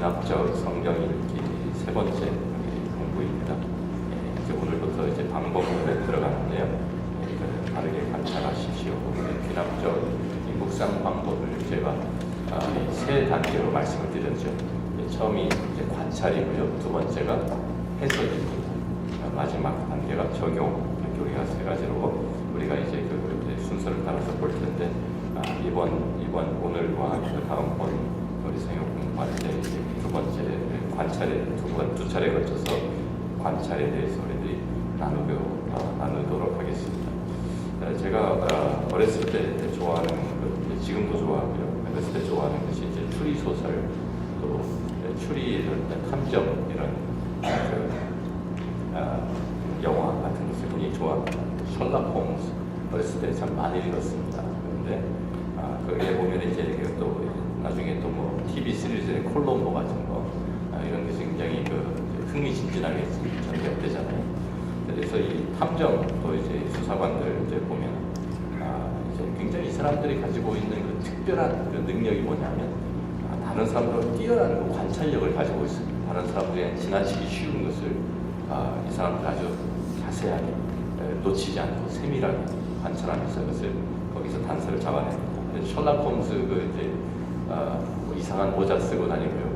귀납적 성경 읽기 세 번째 공부입니다. 이제 오늘부터 이제 방법론에 들어가는데요. 바르게 관찰하십시오. 귀납적 묵상 방법을 제가 세 단계로 말씀을 드렸죠. 처음이 이제 관찰이고요. 두 번째가 해석입니다. 마지막 단계가 적용. 이렇게 우리가 세 가지로 우리가 이제 그 순서를 따라서 볼 텐데 이번 오늘과 그 다음번 우리 성경 공부할 때 두 번째 관찰에 두 차례 거쳐서 관찰에 대해서 우리들이 나누도록 하겠습니다. 제가 어렸을 때 좋아하는 지금도 좋아하고요. 어렸을 때 좋아하는 것이 이제 추리 소설, 또 추리 이런 탐정 이런 영화 같은 것을 굉장히 좋아합니다. 셜록 홈즈 어렸을 때 참 많이 읽었습니다. 그런데 거기에 보면 이제 또 나중에 또 뭐 TV 시리즈의 콜롬보 같은 거 이런 것이 굉장히 흥미진진하게 전개되잖아요. 그래서 이 탐정 또 이제 수사관들 이제 보면 이제 굉장히 이 사람들이 가지고 있는 그 특별한 그 능력이 뭐냐면 다른 사람들과 뛰어난 그 관찰력을 가지고 있습니다. 다른 사람들이 지나치기 쉬운 것을 이 사람들 아주 자세하게 놓치지 않고 세밀하게 관찰하면서 그것을 거기서 단서를 잡아냅니다. 셜록 홈즈 뭐 이상한 모자 쓰고 다니고요.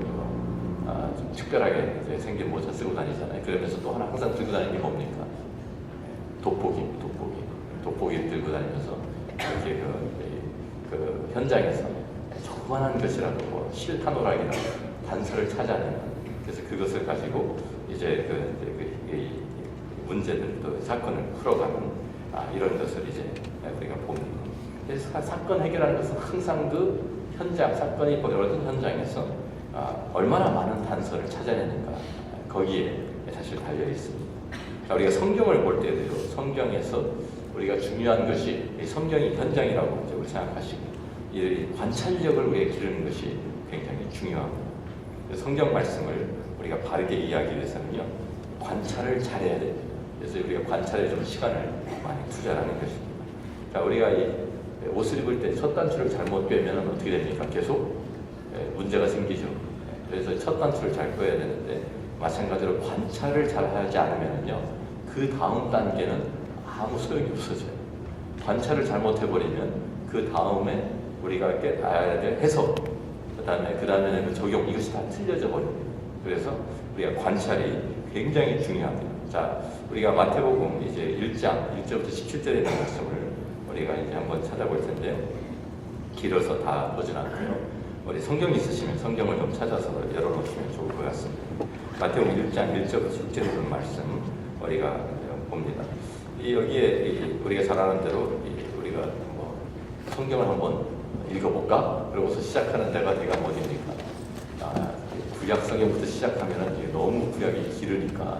좀 특별하게 이제 생긴 모자 쓰고 다니잖아요. 그러면서 또 하나 항상 들고 다니는 게 뭡니까? 돋보기를 들고 다니면서 이렇게 그 현장에서 조그만한 것이라도 뭐 실타노락이라도 단서를 찾아내는, 그래서 그것을 가지고 이제 이 문제들 또 사건을 풀어가는 이런 것을 이제 우리가 봅니다. 그래서 사건 해결하는 것은 항상 그 현장, 사건이 벌어진 현장에서 얼마나 많은 단서를 찾아내는가, 거기에 사실 달려 있습니다. 우리가 성경을 볼 때도요, 성경에서 우리가 중요한 것이 이 성경이 현장이라고 우리 생각하시고 이 관찰력을 우리가 기르는 것이 굉장히 중요합니다. 성경 말씀을 우리가 바르게 이해하기 위해서는요, 관찰을 잘해야 됩니다. 그래서 우리가 관찰에 좀 시간을 많이 투자하는 것입니다. 자, 우리가 이 옷을 입을 때 첫 단추를 잘못 꿰면 어떻게 됩니까? 계속 문제가 생기죠. 그래서 첫 단추를 잘 꿰야 되는데, 마찬가지로 관찰을 잘 하지 않으면요, 그 다음 단계는 아무 소용이 없어져요. 관찰을 잘못해버리면 그 다음에 우리가 깨달아야 될 해석, 그 다음에는 그 적용, 이것이 다 틀려져 버립니다. 그래서 우리가 관찰이 굉장히 중요합니다. 자, 우리가 마태복음 이제 1장 1절부터 17절에 있는 말씀을 우리가 이제 한번 찾아볼 텐데요. 길어서 다 보진 않고요. 우리 성경 있으시면 성경을 좀 찾아서 열어놓으시면 좋을 것 같습니다. 마태복음 1장 1절부터 17절에 있는 말씀 우리가 봅니다. 여기에 우리가 잘 아는 대로 우리가 뭐 성경을 한번 읽어볼까? 그러고서 시작하는 데가 어디입니까? 구약 성경부터 시작하면은 너무 구약이 길으니까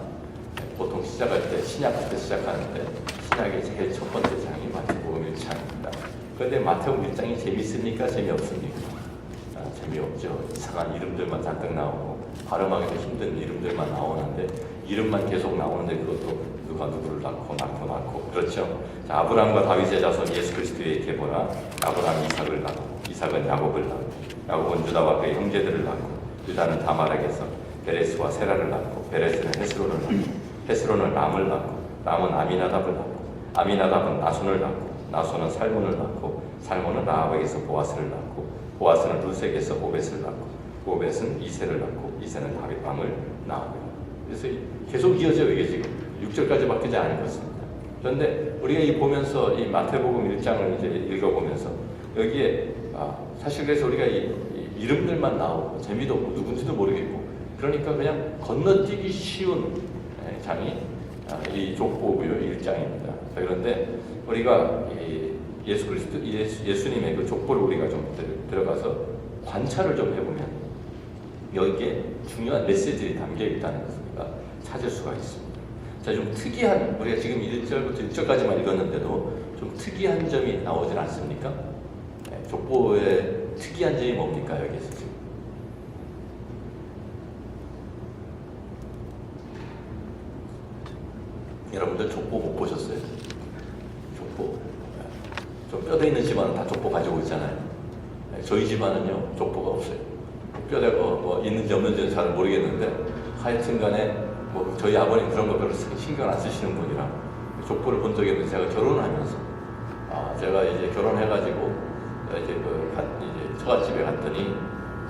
보통 시작할 때 신약부터 시작하는데, 신약의 제일 첫 번째 장이 마태복음 1장입니다. 그런데 마태복음 1장이 재밌습니까? 재미없습니까? 재미없죠. 이상한 이름들만 잔뜩 나오고 발음하기도 힘든 이름들만 나오는데, 이름만 계속 나오는데 그것도 누가 누구를 낳고 그렇죠. 자, 아브라함과 다윗의 자손 예수 그리스도의 계보라. 아브라함 이삭을 낳고, 이삭은 야곱을 낳고, 야곱은 유다와 그의 형제들을 낳고, 유다는 다말에게서 베레스와 세라를 낳고, 베레스는 헤스론을 낳고, 헤스론은 람을 낳고, 람은 아미나답을 낳고, 아미나답은 나손을 낳고, 나손은 살몬을 낳고, 살몬은 라합에게서 보아스를 낳고, 보아스는 룻에게서 오벳을 낳고, 오벳은 이새를 낳고, 이새는 다윗왕을 낳았다. 그래서 계속 이어져요. 이게 지금 6절까지밖에 안 읽었습니다. 그런데 우리가 이 보면서 이 마태복음 1장을 이제 읽어보면서 여기에 사실 그래서 우리가 이 이름들만 나오고 재미도 없고 누군지도 모르겠고, 그러니까 그냥 건너뛰기 쉬운 장이 이 족보고요, 1장입니다. 그런데 우리가 예수 그리스도 예수님의 그 족보를 우리가 좀 들어가서 관찰을 좀 해보면 여기에 중요한 메시지들이 담겨 있다는 것을 우리가 찾을 수가 있습니다. 자, 좀 특이한, 우리가 지금 1절부터 6절까지만 읽었는데도 좀 특이한 점이 나오진 않습니까? 족보에 특이한 점이 뭡니까, 여기에서 지금? 여러분들 족보 못 보셨어요? 족보. 좀 뼈대 있는 집안은 다 족보 가지고 있잖아요. 저희 집안은요, 족보가 없어요. 뼈대가 뭐 있는지 없는지는 잘 모르겠는데 하여튼간에 뭐 저희 아버님 그런 거 별로 신경 안 쓰시는 분이라 족보를 본 적이 없는데 제가 결혼을 하면서 제가 이제 결혼해가지고 이제 이제 처갓집에 갔더니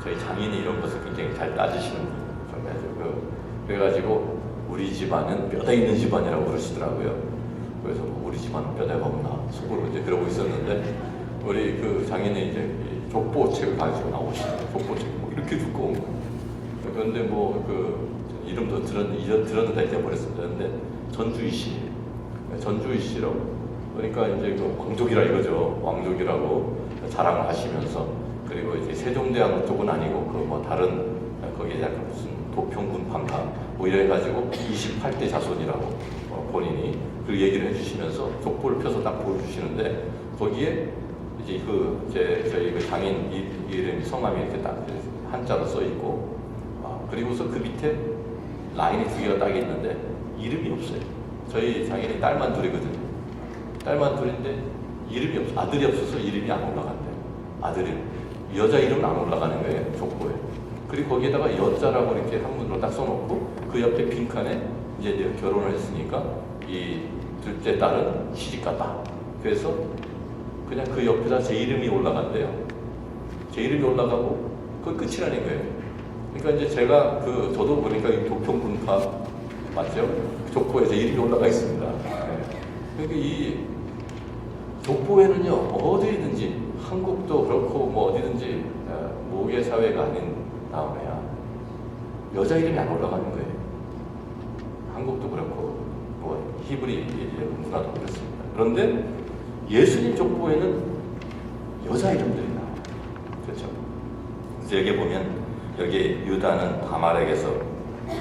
저희 장인이 이런 것을 굉장히 잘 따지시는 분이에요. 그래가지고 우리 집안은 뼈대 있는 집안이라고 그러시더라고요. 그래서 우리 집안은 뼈대가 없나 속으로 이제 그러고 있었는데 우리 그 장인이 이제 족보책을 가지고 나오시더라고요. 족보책 뭐 이렇게 두꺼운 거. 그런데 뭐 그 이름도 들었는데 잊어버렸습니다. 근데 전주이 씨, 전주이 씨라고 그러니까 이제 그 왕족이라 이거죠. 왕족이라고 자랑을 하시면서 그리고 이제 세종대왕 쪽은 아니고 그 뭐 다른 거기에 약간 무슨 도평군판가 뭐 이래 가지고 28대 자손이라고 본인이 그 얘기를 해주시면서 족보를 펴서 딱 보여주시는데 거기에 이제 저희 그 장인 이름이 성함이 이렇게 딱 한자로 써 있고 그리고서 그 밑에 라인이 두 개가 딱 있는데 이름이 없어요. 저희 장인이 딸만 둘이거든요. 딸만 둘인데 이름이 없어. 아들이 없어서 이름이 안 올라간대요. 아들이 여자 이름은 안 올라가는 거예요. 족보에. 그리고 거기에다가 여자라고 이렇게 한문으로 딱 써놓고 그 옆에 빈칸에 이제 결혼을 했으니까 이 둘째 딸은 시집갔다. 그래서 그냥 그 옆에다 제 이름이 올라간대요. 제 이름이 올라가고 그건 끝이라는 거예요. 그러니까 이제 제가 저도 보니까 이 도평군파 맞죠? 족보에 제 이름이 올라가 있습니다. 네. 그러니까 이 족보에는요 어디든지 한국도 그렇고 뭐 어디든지 모계 사회가 아닌 다음에야 여자 이름이 안 올라가는 거예요. 한국도 그렇고 뭐 히브리 문화도 그렇습니다. 그런데 예수님 족보에는 여자 이름들이 나와요. 그렇죠? 그래서 여기 보면 여기 유다는 다말에게서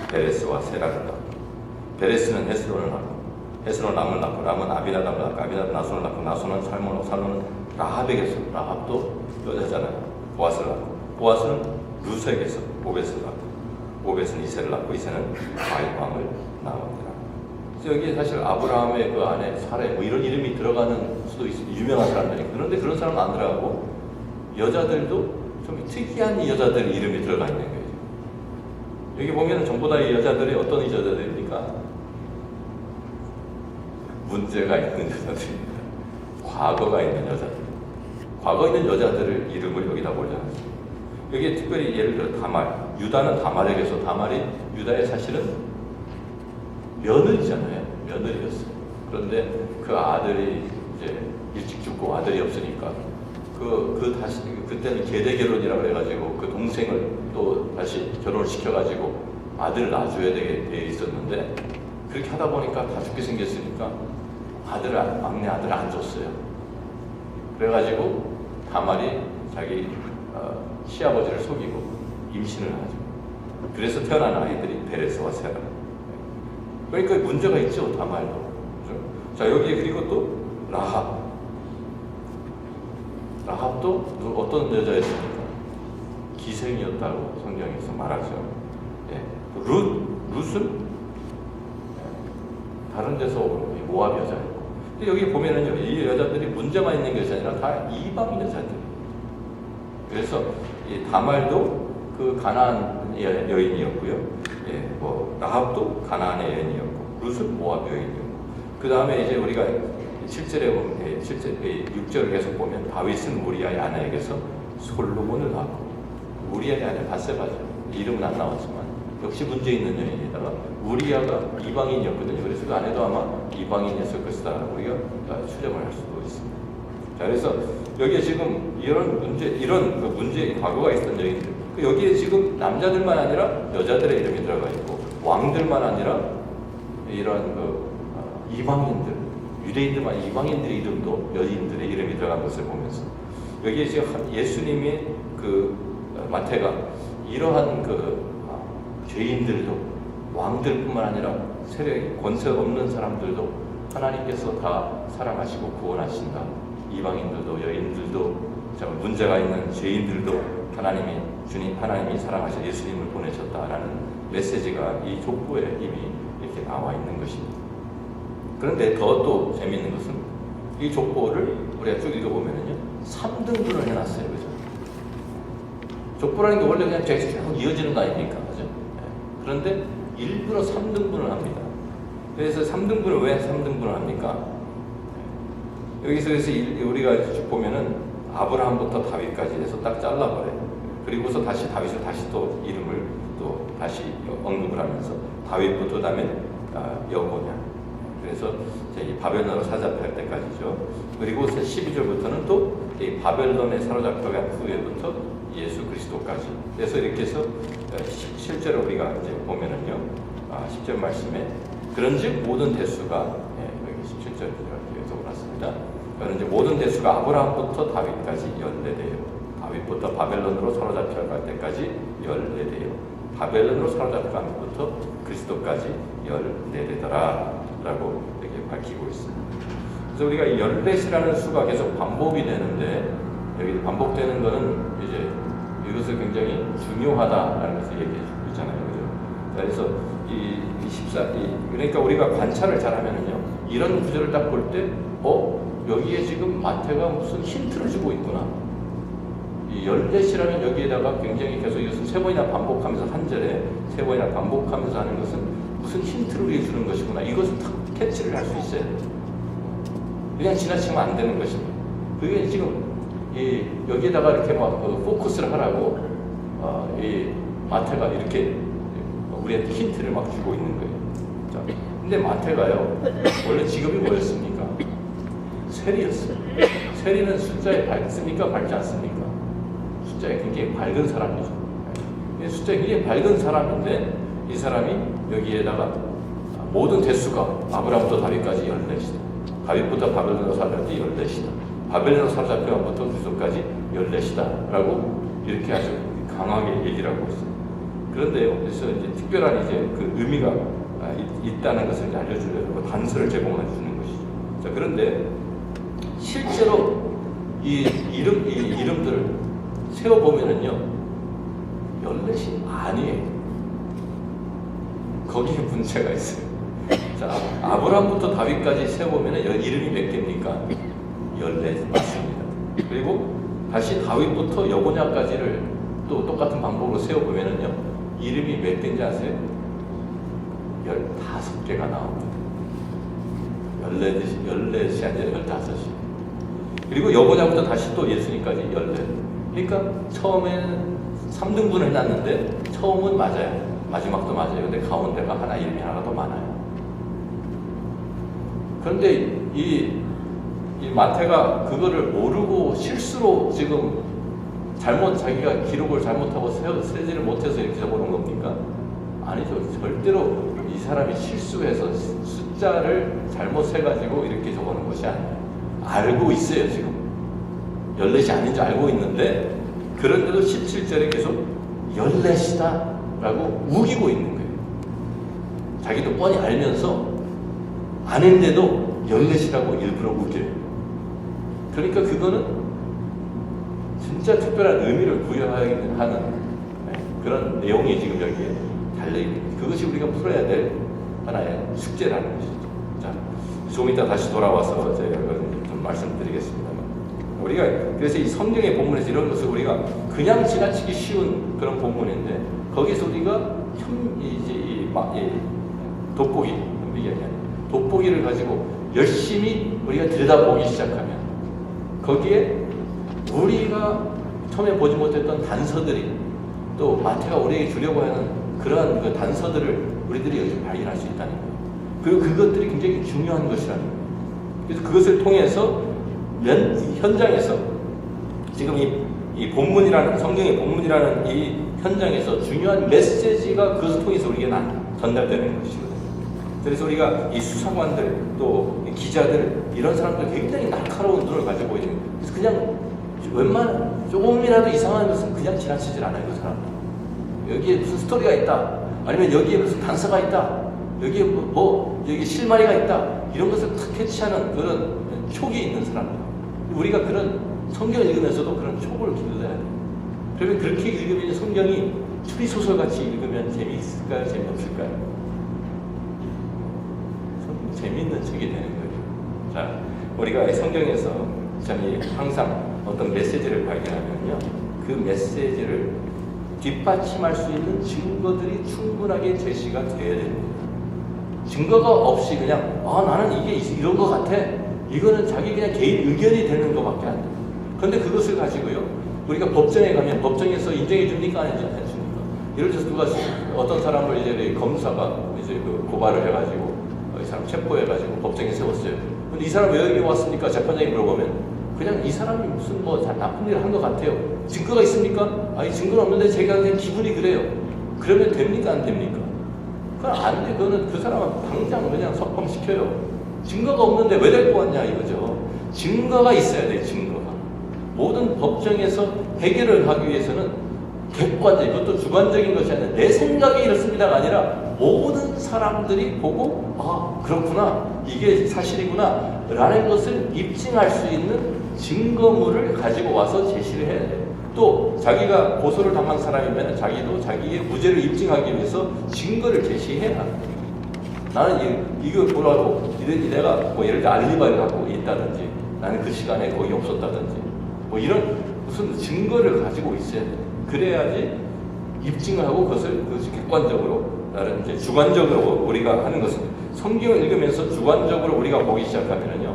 베레스와 세라를 낳고 베레스는 헤스론을 낳고 헤스론 람을 낳고 람은 아비나답을 낳고 아비나답 나손을 낳고 나손은 살몬을 살몬은 라합에게서 라합도 여자잖아요. 보아스를 낳고 보아스는 루스에게서 오벳을 낳고 오벳은 이세를 낳고 이세는 다윗 왕을 낳았더라. 그래서 여기 사실 아브라함의 그 안에 사례 뭐 이런 이름이 들어가는 수도 있습니다. 유명한 사람들이. 그런데 그런 사람은 안 들어가고 여자들도 좀 특이한 여자들 이름이 들어가 있는 거예요. 여기 보면 전부 다 이 여자들이 어떤 여자들입니까? 문제가 있는 여자들입니다. 과거가 있는 여자들. 과거 있는 여자들을 이름을 여기다 올려놨습니다. 여기 특별히 예를 들어 다말, 유다는 다말에게서 다말이 유다의 사실은 며느리잖아요. 며느리였어요. 그런데 그 아들이 이제 일찍 죽고 아들이 없으니까 다시 그때는 계대 결혼이라고 해가지고 그 동생을 또 다시 결혼을 시켜가지고 아들을 낳아줘야 되게 돼 있었는데 그렇게 하다 보니까 다 죽게 생겼으니까 막내 아들을 안 줬어요. 그래가지고 다말이 자기 시아버지를 속이고 임신을 하죠. 그래서 태어난 아이들이 베레스와 세라. 그러니까 문제가 있죠. 다말도. 자 여기 그리고 또 라합도 어떤 여자였습니까? 기생이었다고 성경에서 말하죠. 예. 룻은 다른 데서 온 모압 여자였고. 근데 여기 보면은요, 이 여자들이 문제만 있는 것이 아니라 다 이방 여자들. 그래서 이 다말도 그 가나안 여인이었고요. 예, 뭐 라합도 가나안의 여인이었고, 룻은 모압 여인이었고. 그 다음에 이제 우리가 7절에 보면 6절을 계속 보면 다윗은 우리아의 아내에게서 솔로몬을 낳고 우리아의 아내 바세바죠. 이름은 안 나왔지만 역시 문제 있는 여인에다가 우리아가 이방인이었거든요. 그래서 그 아내도 아마 이방인이었을 것이다. 우리가 추정을 할 수도 있습니다. 자, 그래서 여기에 지금 이런 문제 과거가 있었던 여인들. 여기에 지금 남자들만 아니라 여자들의 이름이 들어가 있고 왕들만 아니라 이런 이방인들. 유대인들만 이방인들의 이름도 여인들의 이름이 들어간 것을 보면서 여기에 지금 예수님이 마태가 이러한 죄인들도 왕들뿐만 아니라 세력 권세 없는 사람들도 하나님께서 다 사랑하시고 구원하신다. 이방인들도 여인들도 문제가 있는 죄인들도 하나님이 사랑하셔 예수님을 보내셨다라는 메시지가 이 족보에 이미 이렇게 나와 있는 것입니다. 그런데 또 재미있는 것은 이 족보를 우리가 쭉 읽어보면요 3등분을 해놨어요. 그죠? 족보라는 게 원래 그냥 쭉 이어지는 거 아닙니까? 그죠? 그런데 일부러 3등분을 합니다. 그래서 3등분을 왜 3등분을 합니까? 여기서 그래서 우리가 쭉 보면은 아브라함부터 다윗까지 해서 딱 잘라버려요. 그리고서 다시 다윗을 다시 또 이름을 또 다시 언급을 하면서 다윗부터 다음에 여호냐. 그래서 이 바벨론으로 사로잡힐 때까지죠. 그리고 12절부터는 또 이 바벨론에 사로잡혀간 후에부터 예수 그리스도까지. 그래서 이렇게 해서 실제로 우리가 이제 보면은요, 10절 말씀에 그런즉 모든 대수가 여기 17절 이렇게 적어놨습니다. 그런즉 모든 대수가 아브라함부터 다윗까지 14대요. 다윗부터 바벨론으로 사로잡혀갈 때까지 14대요. 바벨론으로 사로잡혀간부터 그리스도까지 14대더라 라고 이렇게 밝히고 있습니다. 그래서 우리가 14이라는 수가 계속 반복이 되는데 여기 반복되는 거는 이제 이것을 굉장히 중요하다라는 것을 얘기해 주고 있잖아요. 그래서 그러니까 우리가 관찰을 잘하면은요, 이런 구절을 딱 볼 때, 여기에 지금 마태가 무슨 힌트를 주고 있구나. 이 14이라면 여기에다가 굉장히 계속 이것은 세 번이나 반복하면서 한 절에 세 번이나 반복하면서 하는 것은 무슨 힌트를 위해 주는 것이구나. 이것을 탁 캐치를 할 수 있어야 돼요. 그냥 지나치면 안 되는 것입니다. 그게 지금 여기에다가 이렇게 막 포커스를 하라고 이 마태가 이렇게 우리한테 힌트를 막 주고 있는 거예요. 자, 근데 마태가요, 원래 직업이 뭐였습니까? 세리였어요. 세리는 숫자에 밝습니까? 밝지 않습니까? 숫자에 굉장히 밝은 사람이죠. 숫자에 굉장히 밝은 사람인데 이 사람이 여기에다가 모든 대수가 아브라함부터 다윗까지 14이다. 다윗부터 바벨론으로 사로잡혀 14이다. 바벨론으로 사로잡혀부터 그리스도까지 14이다. 라고 이렇게 아주 강하게 얘기를 하고 있습니다. 그런데요, 그래서 이제 특별한 이제 그 의미가 있다는 것을 이제 알려주려고 단서를 제공해 주는 것이죠. 자, 그런데 실제로 이 이름들을 세워보면은요, 14이 아니에요. 거기에 문제가 있어요. 자, 아브라함부터 다윗까지 세워보면 이름이 몇 개입니까? 14 맞습니다. 그리고 다시 다윗부터 여고냐까지를 또 똑같은 방법으로 세워보면요, 이름이 몇 개인지 아세요? 15개가 나옵니다. 14이 아니라 15이. 그리고 여고냐부터 다시 또 예수님까지 14. 그러니까 처음에는 3등분을 해놨는데 처음은 맞아요. 마지막도 맞아요. 근데 가운데가 하나, 이름이 하나가 더 많아요. 그런데 이 마태가 그거를 모르고 실수로 지금 자기가 기록을 잘못하고 세지를 못해서 이렇게 적어놓은 겁니까? 아니죠. 절대로 이 사람이 실수해서 숫자를 잘못 세가지고 이렇게 적어놓은 것이 아니에요. 알고 있어요, 지금. 14이 아닌 줄 알고 있는데, 그런데도 17절에 계속 14이다 라고 우기고 있는 거예요. 자기도 뻔히 알면서 아닌데도 14이라고 일부러 우겨요. 그러니까 그거는 진짜 특별한 의미를 부여하는 그런 내용이 지금 여기에 달려있는, 그것이 우리가 풀어야 될 하나의 숙제라는 것이죠. 자, 조금 이따 다시 돌아와서 제가 좀 말씀드리겠습니다만, 우리가 그래서 이 성경의 본문에서 이런 것을 우리가 그냥 지나치기 쉬운 그런 본문인데, 거기서 우리가 돋보기를 가지고 열심히 우리가 들여다보기 시작하면, 거기에 우리가 처음에 보지 못했던 단서들이, 또 마태가 우리에게 주려고 하는 그러한 그 단서들을 우리들이 여기서 발견할 수 있다는 거예요. 그리고 그것들이 굉장히 중요한 것이라는 거예요. 그래서 그것을 통해서 현장에서 지금 이 본문이라는, 성경의 본문이라는 이 현장에서 중요한 메시지가 그것을 통해서 우리에게 전달되는 것이거든요. 그래서 우리가 이 수사관들, 또 기자들, 이런 사람들 굉장히 날카로운 눈을 가지고 있는 거예요. 그래서 그냥 웬만한 조금이라도 이상한 것은 그냥 지나치질 않아요, 그 사람. 여기에 무슨 스토리가 있다, 아니면 여기에 무슨 단서가 있다, 여기에 여기 실마리가 있다, 이런 것을 탁 캐치하는 그런 촉이 있는 사람들. 우리가 그런 성경을 읽으면서도 그런 촉을 길러야 돼요. 그러면 그렇게 읽으면 성경이 추리소설같이 읽으면 재미있을까요? 재미없을까요? 재미있는 책이 되는 거예요. 자, 우리가 성경에서 참 항상 어떤 메시지를 발견하면요, 그 메시지를 뒷받침할 수 있는 증거들이 충분하게 제시가 돼야 됩니다. 증거가 없이 그냥 나는 이게 이런 것 같아. 이거는 자기 그냥 개인 의견이 되는 것밖에 안 돼요. 그런데 그것을 가지고요. 우리가 법정에 가면 법정에서 인정해 줍니까? 안 해줍니까? 예를 들어서 누가 어떤 사람을 이제 검사가 이제 그 고발을 해가지고 이 사람 체포해가지고 법정에 세웠어요. 근데 이 사람 왜 여기 왔습니까? 재판장이 물어보면 그냥 이 사람이 무슨 뭐 나쁜 일을 한 것 같아요. 증거가 있습니까? 아니 증거는 없는데 제가 그냥 기분이 그래요. 그러면 됩니까? 안 됩니까? 그건 안 돼. 그거는 그 사람은 당장 그냥 석방시켜요. 증거가 없는데 왜 데리고 왔냐 이거죠. 증거가 있어야 돼. 증거가. 모든 법정에서 해결을 하기 위해서는 객관적, 이것도 주관적인 것이 아니라 내 생각이 이렇습니다가 아니라 모든 사람들이 보고 그렇구나, 이게 사실이구나 라는 것을 입증할 수 있는 증거물을 가지고 와서 제시를 해야 돼요. 또 자기가 고소를 당한 사람이면 자기도 자기의 무죄를 입증하기 위해서 증거를 제시해야 합니다. 나는 이거 보라고 내가 뭐 예를 들어 알리바이를 갖고 있다든지 나는 그 시간에 거기 없었다든지 뭐 이런 무슨 증거를 가지고 있어야 돼요. 그래야지 입증을 하고 그것을 객관적으로, 나는 이제 주관적으로 우리가 하는 것은 성경을 읽으면서 주관적으로 우리가 보기 시작하면은요,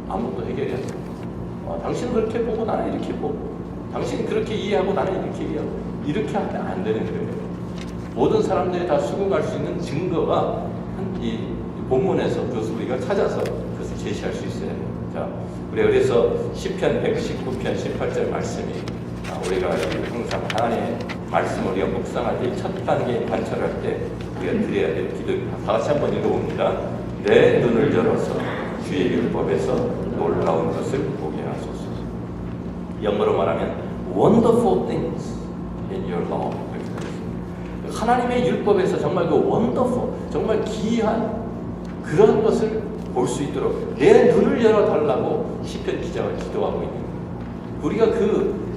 아무것도 해결이 안 돼요. 당신은 그렇게 보고 나는 이렇게 보고, 당신이 그렇게 이해하고 나는 이렇게 이해하고, 이렇게 하면 안 되는 거예요. 모든 사람들이 다 수긍할 수 있는 증거가 이 본문에서 그것을 우리가 찾아서 그것을 제시할 수 있어야 돼요. 자, 우리가 그래서 시편 119편 18절 말씀이 우리가 항상 하나님의 말씀을 우리가 묵상할 때 첫 단계 관찰할 때 우리가 드려야 될 기도입니다. 다 같이 한번 읽어봅니다. 내 눈을 열어서 주의 율법에서 놀라운 것을 보게 하소서. 영어로 말하면 wonderful things in your law. 하나님의 율법에서 정말 그 wonderful, 정말 기이한 그런 것을 볼 수 있도록 내 눈을 열어달라고 시편 기자가 기도하고 있는 거예요. 우리가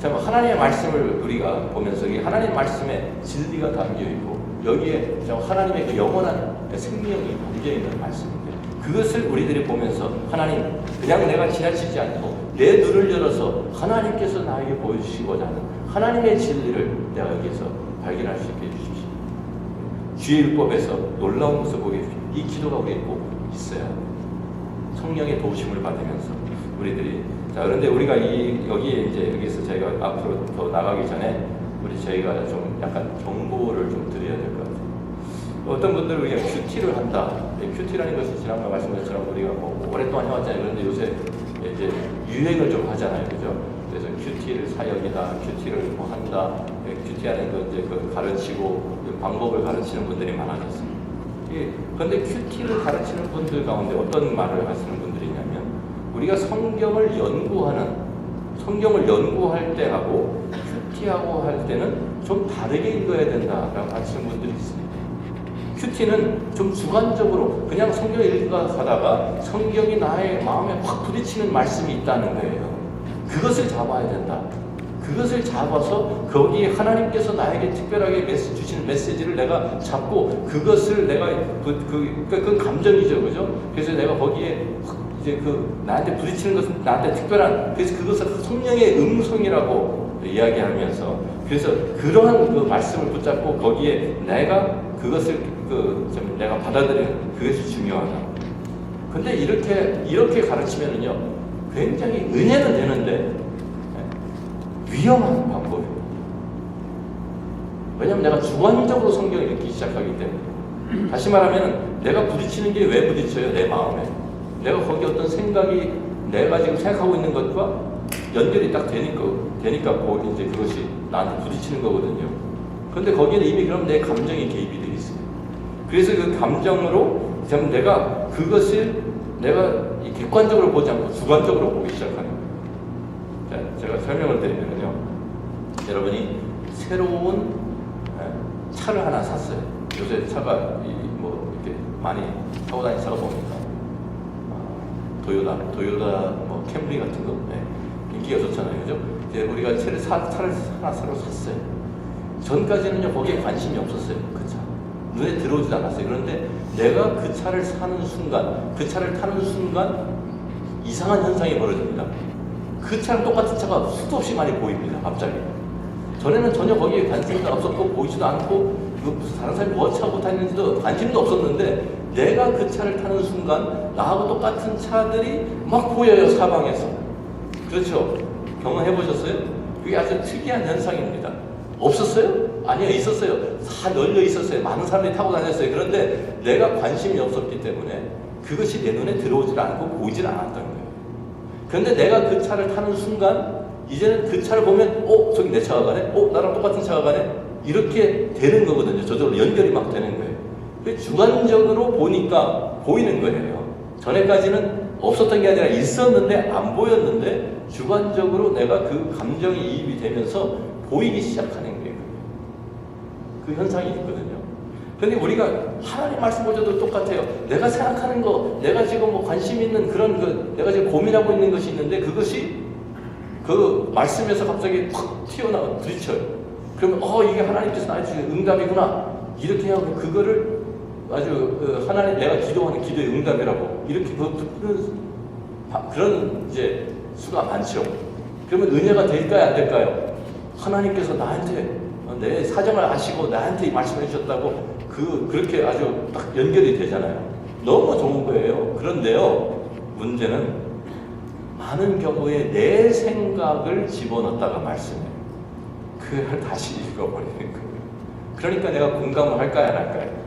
하나님의 말씀을 우리가 보면서 하나님의 말씀에 진리가 담겨 있고 여기에 하나님의 그 영원한 생명이 담겨 있는 말씀인데 그것을 우리들이 보면서 하나님 그냥 내가 지나치지 않고 내 눈을 열어서 하나님께서 나에게 보여주시고자 하는 하나님의 진리를 내가 여기에서 발견할 수 있게 해주십시오. 주의 율법에서 놀라운 것을 보게 해주십시오. 이 기도가 우리에 꼭 있어야 합니다. 성령의 도우심을 받으면서 우리들이 그런데 우리가 여기에 이제 여기서 저희가 앞으로 더 나가기 전에 저희가 좀 약간 정보를 좀 드려야 될 것 같아요. 어떤 분들은 우리가 큐티를 한다. 큐티라는 것이 지난번에 말씀드린 것처럼 우리가 뭐 오랫동안 해왔잖아요. 그런데 요새 이제 유행을 좀 하잖아요, 그죠? 그래서 큐티를 사역이다, 큐티를 뭐 한다, 큐티하는 거 이제 가르치고 방법을 가르치는 분들이 많아졌습니다. 그런데 큐티를 가르치는 분들 가운데 어떤 말을 하시는 분들이 있냐면 우리가 성경을 연구할 때하고 큐티하고 할 때는 좀 다르게 읽어야 된다라고 하시는 분들이 있습니다. 큐티는 좀 주관적으로 그냥 성경을 읽어가다가 성경이 나의 마음에 확 부딪히는 말씀이 있다는 거예요. 그것을 잡아야 된다. 그것을 잡아서 거기에 하나님께서 나에게 특별하게 주시는 메시지를 내가 잡고 그것을 내가 그 감정이죠, 그죠? 그래서 내가 거기에 이제 나한테 부딪히는 것은 나한테 특별한, 그래서 그것을 성령의 음성이라고 이야기하면서 그래서 그러한 그 말씀을 붙잡고 거기에 내가 그것을 내가 받아들이는 그것이 중요하다. 근데 이렇게 가르치면은요 굉장히 은혜는 되는데 위험한 방법입니다. 왜냐하면 내가 주관적으로 성경을 읽기 시작하기 때문에. 다시 말하면 내가 부딪히는 게 왜 부딪혀요? 내 마음에. 내가 거기 어떤 생각이 내가 지금 생각하고 있는 것과 연결이 딱 되니까 이제 그것이 나한테 부딪히는 거거든요. 그런데 거기는 이미 그럼 내 감정이 개입이 되어 있어요. 그래서 그 감정으로 내가 그것을 내가 객관적으로 보지 않고 주관적으로 보기 시작하는 거예요. 자, 제가 설명을 드리면요. 여러분이 새로운 차를 하나 샀어요. 요새 차가 이렇게 많이 타고 다니는 차가 뭡니까? 도요타 뭐 캠리 같은 거 인기가 좋잖아요, 그죠? 이제 우리가 차를 하나 새로 샀어요. 전까지는요 거기에 관심이 없었어요. 그 차 눈에 들어오지도 않았어요. 그런데 내가 그 차를 사는 순간, 그 차를 타는 순간 이상한 현상이 벌어집니다. 그 차랑 똑같은 차가 수도 없이 많이 보입니다. 갑자기 전에는 전혀 거기에 관심도 없었고 보이지도 않고 무슨 다른 사람이 뭐 차고 다니는지도 관심도 없었는데 내가 그 차를 타는 순간 나하고 똑같은 차들이 막 보여요, 사방에서. 그렇죠? 경험해 보셨어요? 그게 아주 특이한 현상입니다. 없었어요? 아니요, 있었어요. 다 널려 있었어요. 많은 사람들이 타고 다녔어요. 그런데 내가 관심이 없었기 때문에 그것이 내 눈에 들어오질 않고 보이질 않았던 거예요. 그런데 내가 그 차를 타는 순간 이제는 그 차를 보면 저기 내 차가 가네? 나랑 똑같은 차가 가네? 이렇게 되는 거거든요. 저절로 연결이 막 되는 거예요. 주관적으로 보니까 보이는 거예요. 전에까지는 없었던 게 아니라 있었는데 안 보였는데 주관적으로 내가 그 감정이 이입이 되면서 보이기 시작하는 거예요. 그 현상이 있거든요. 그런데 우리가 하나님 말씀 보셔도 똑같아요. 내가 생각하는 거, 내가 지금 뭐 관심 있는 그런 내가 지금 고민하고 있는 것이 있는데 그것이 그 말씀에서 갑자기 확 튀어나와 부딪혀요. 그러면 이게 하나님께서 나한테 주신 응답이구나 이렇게 하고 그거를 아주 하나님 내가 기도하는 기도의 응답이라고 이렇게 그런 이제 수가 많죠. 그러면 은혜가 될까요, 안 될까요? 하나님께서 나한테 내 사정을 아시고 나한테 이 말씀해 주셨다고 그렇게 아주 딱 연결이 되잖아요. 너무 좋은 거예요. 그런데요, 문제는 많은 경우에 내 생각을 집어넣었다가 말씀해요. 그걸 다시 읽어버리는 거예요. 그러니까 내가 공감을 할까요, 안 할까요?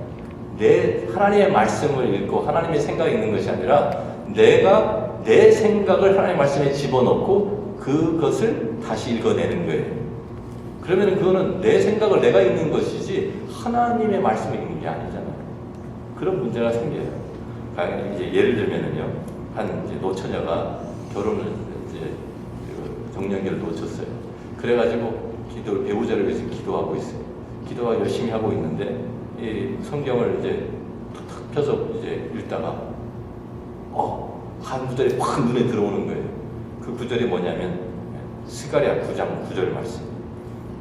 하나님의 말씀을 읽고 하나님의 생각이 있는 것이 아니라 내가 내 생각을 하나님의 말씀에 집어넣고 그것을 다시 읽어내는 거예요. 그러면 그거는 내 생각을 내가 읽는 것이지 하나님의 말씀을 읽는 게 아니잖아요. 그런 문제가 생겨요. 이제 예를 들면은요, 이제 노처녀가 결혼을 이제 정년기를 놓쳤어요. 그래가지고 배우자를 위해서 기도하고 있어요. 기도가 열심히 하고 있는데 이 성경을 이제 탁 펴서 이제 읽다가 한 구절이 확 눈에 들어오는 거예요. 그 구절이 뭐냐면 스가랴 9장 9절 말씀.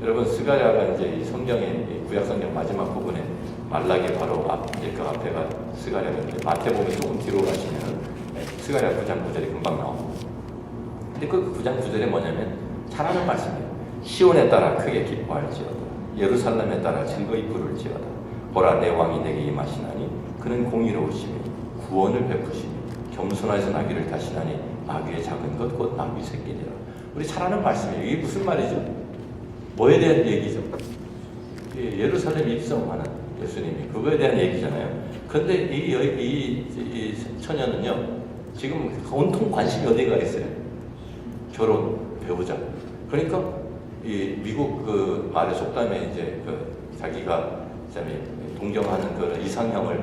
여러분, 스가랴가 이제 이 성경의 구약 성경 마지막 부분에 말라기 바로 이제 그 앞에가 스가랴인데 마태복음 조금 뒤로 가시면 스가랴 9장 9절이 금방 나옵니다. 근데 그 9장 9절이 뭐냐면 잘하는 말씀이에요. 시온에 따라 크게 기뻐할지어다. 예루살렘에 따라 즐거이 부를지어다. 보라, 내 왕이 내게 임하시나니 그는 공의로우시며 구원을 베푸시며 겸손하여서 나귀를 타시나니 나귀의 작은 것 곧 나귀 새끼니라. 우리 잘하는 말씀이에요. 이게 무슨 말이죠? 뭐에 대한 얘기죠? 예루살렘 입성하는 예수님이 그거에 대한 얘기잖아요. 그런데 이 처녀는요, 지금 온통 관심이 어디가 있어요? 결혼, 배우자. 그러니까 이 미국 그 말의 속담에 이제 자기가 동경하는 그 이상형을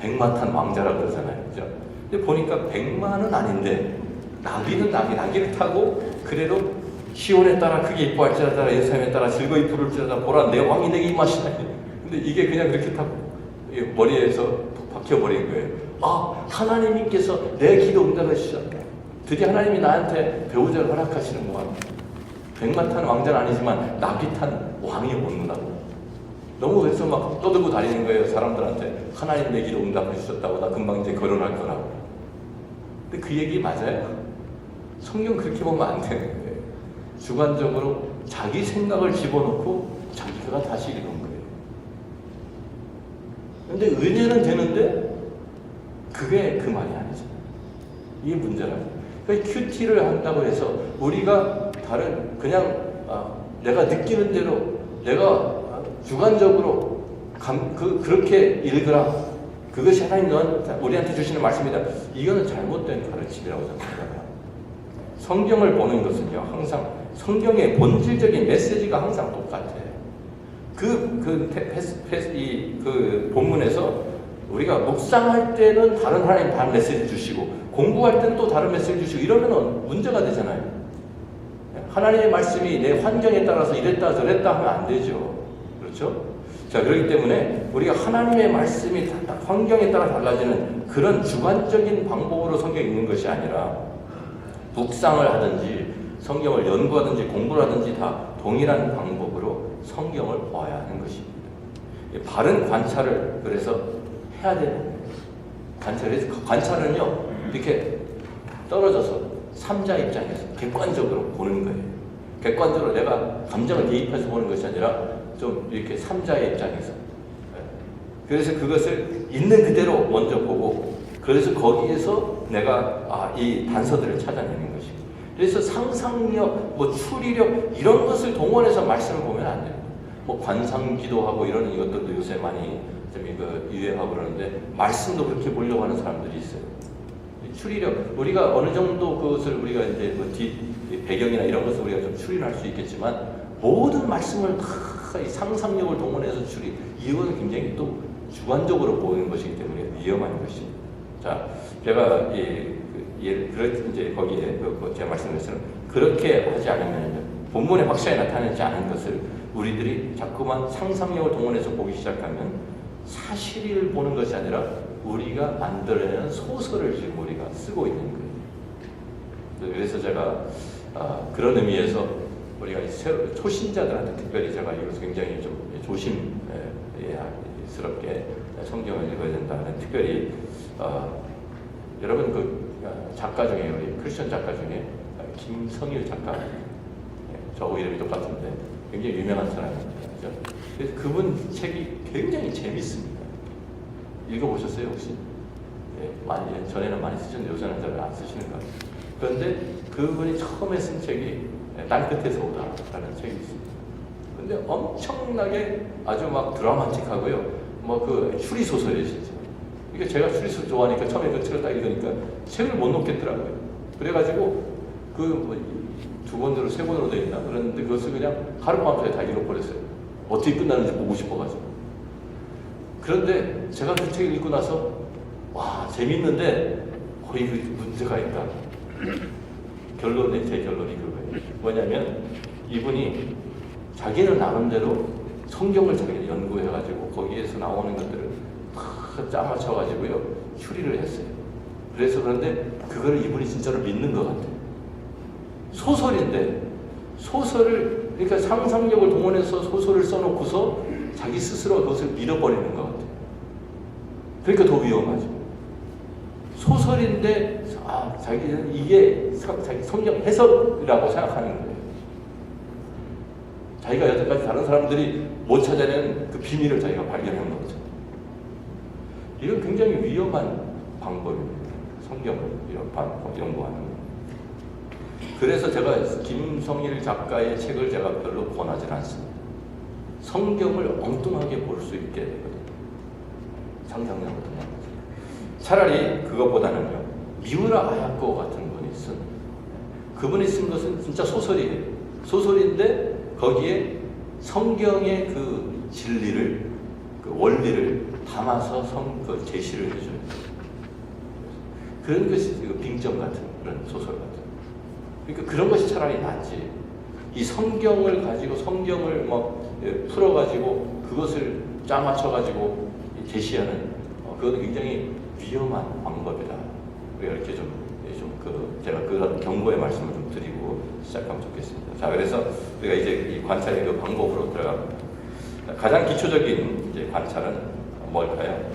백마탄 왕자라고 그러잖아요. 그죠? 근데 보니까 백마는 아닌데 나귀를 타고 그래도 시온에 따라 크게 이뻐할지어다 예루살렘에 따라 즐거이 부를지어다 보라, 내 왕이 내게 임하시나니. 근데 이게 그냥 그렇게 타고 머리에서 박혀버린 거예요. 하나님께서 내 기도 응답해 주셨다. 드디어 하나님이 나한테 배우자를 허락하시는구나. 백마 탄 왕자는 아니지만 나귀 탄 왕이 오는다고. 너무 그래서 막 떠들고 다니는 거예요. 사람들한테 하나님 내 기도 응답해 주셨다고. 나 금방 이제 결혼할 거라고. 근데 그 얘기 맞아요? 성경 그렇게 보면 안 되는 거예요. 주관적으로 자기 생각을 집어넣고 자기가 다시 읽은 거예요. 근데 은혜는 되는데 그게 그 말이 아니잖아요. 이게 문제라고. 그러니까 큐티를 한다고 해서 우리가 다른 그냥 내가 느끼는 대로 내가 주관적으로 그렇게 읽으라. 그것이 하나님 우리한테 주시는 말씀이다. 이거는 잘못된 가르침이라고 저는 생각합니다. 성경을 보는 것은요, 항상 성경의 본질적인 메시지가 항상 똑같아요. 그 본문에서 우리가 묵상할 때는 다른 하나님 다른 메시지 주시고 공부할 때는 또 다른 메시지 주시고 이러면 문제가 되잖아요. 하나님의 말씀이 내 환경에 따라서 이랬다 저랬다 하면 안 되죠. 그렇죠? 자, 그렇기 때문에 우리가 하나님의 말씀이 환경에 따라 달라지는 그런 주관적인 방법으로 성경 읽는 것이 아니라 묵상을 하든지 성경을 연구하든지 공부를 하든지 다 동일한 방법으로 성경을 보아야 하는 것입니다. 바른 관찰을 그래서 해야 되는 관찰은요, 이렇게 떨어져서 삼자 입장에서 객관적으로 보는 거예요. 객관적으로 내가 감정을 대입해서 보는 것이 아니라 좀 이렇게 삼자의 입장에서. 그래서 그것을 있는 그대로 먼저 보고, 그래서 거기에서 내가 이 단서들을 찾아내는 것이고, 그래서 상상력, 뭐 추리력 이런 것을 동원해서 말씀을 보면 안 돼요. 뭐 관상기도하고 이런 이것들도 요새 많이 좀 유행하고 그러는데, 말씀도 그렇게 보려고 하는 사람들이 있어요. 추리력, 우리가 어느 정도 그것을 우리가 이제 뭐 배경이나 이런 것을 우리가 좀 추리할 수 있겠지만, 모든 말씀을 다 이 상상력을 동원해서 이것은 굉장히 또 주관적으로 보이는 것이기 때문에 위험한 것입니다. 자, 제가 이제 거기에 제가 말씀드렸어요. 그렇게 하지 않으면 본문에 확실하게 나타나지 않은 것을 우리들이 자꾸만 상상력을 동원해서 보기 시작하면 사실을 보는 것이 아니라 우리가 만들어내는 소설을 지금 우리가 쓰고 있는 거예요. 그래서 제가 그런 의미에서 우리가 초신자들한테 특별히 제가 이것을 굉장히 좀 조심스럽게 성경을 읽어야 된다는, 특별히 여러분 작가 중에, 우리 크리스천 작가 중에 김성일 작가, 저하고 이름이 똑같은데 굉장히 유명한 사람입니다. 그래서 그분 책이 굉장히 재밌습니다. 읽어보셨어요 혹시? 전에는 많이 쓰셨는데 요새는 잘 안 쓰시는 것 같아요. 그런데 그분이 처음에 쓴 책이 땅끝에서 오다라는 책이 있습니다. 근데 엄청나게 아주 막 드라마틱하고요. 뭐 추리 소설이에요 진짜. 이게 제가 추리소설 좋아하니까 처음에 그 책을 딱 읽으니까 책을 못 놓겠더라고요. 그래가지고 두 권으로 세 권으로 되어 있나 그랬는데 그것을 그냥 하루만에 다 읽어버렸어요. 어떻게 끝나는지 보고 싶어가지고. 그런데 제가 그 책을 읽고 나서 와 재밌는데 거의 문제가 있다. 제 결론이 그거예요. 뭐냐면 이분이 자기는 나름대로 성경을 자기가 연구해가지고 거기에서 나오는 것들을 다 짜맞춰가지고요 추리를 했어요. 그래서 그런데 그거를 이분이 진짜로 믿는 것 같아요. 소설인데 소설을, 그러니까 상상력을 동원해서 소설을 써놓고서 자기 스스로 그것을 믿어버리는 것 같아요. 그러니까 더 위험하죠. 소설인데 자기는 이게 자기 성경 해석이라고 생각하는 거예요. 자기가 여태까지 다른 사람들이 못 찾아낸 그 비밀을 자기가 발견한 거죠. 이건 굉장히 위험한 방법입니다. 성경을 연구하는 거. 그래서 제가 김성일 작가의 책을 제가 별로 권하지 않습니다. 성경을 엉뚱하게 볼 수 있게 되거든요. 상상력을 통해서. 차라리 그것보다는요, 미우라 아야코 같은 분이 쓴, 그분이 쓴 것은 진짜 소설이에요. 소설인데 거기에 성경의 그 진리를, 그 원리를 담아서 제시를 해줘요. 그런 것이 빙점 같은 그런 소설 같은. 그러니까 그런 것이 차라리 낫지. 이 성경을 가지고 성경을 풀어가지고 그것을 짜맞춰가지고 제시하는 그것은 굉장히 위험한 방법이다. 우리가 이렇게 제가 그런 경고의 말씀을 좀 드리고 시작하면 좋겠습니다. 자, 그래서 우리가 이제 이 관찰의 그 방법으로 들어갑니다. 가장 기초적인 이제 관찰은 뭘까요?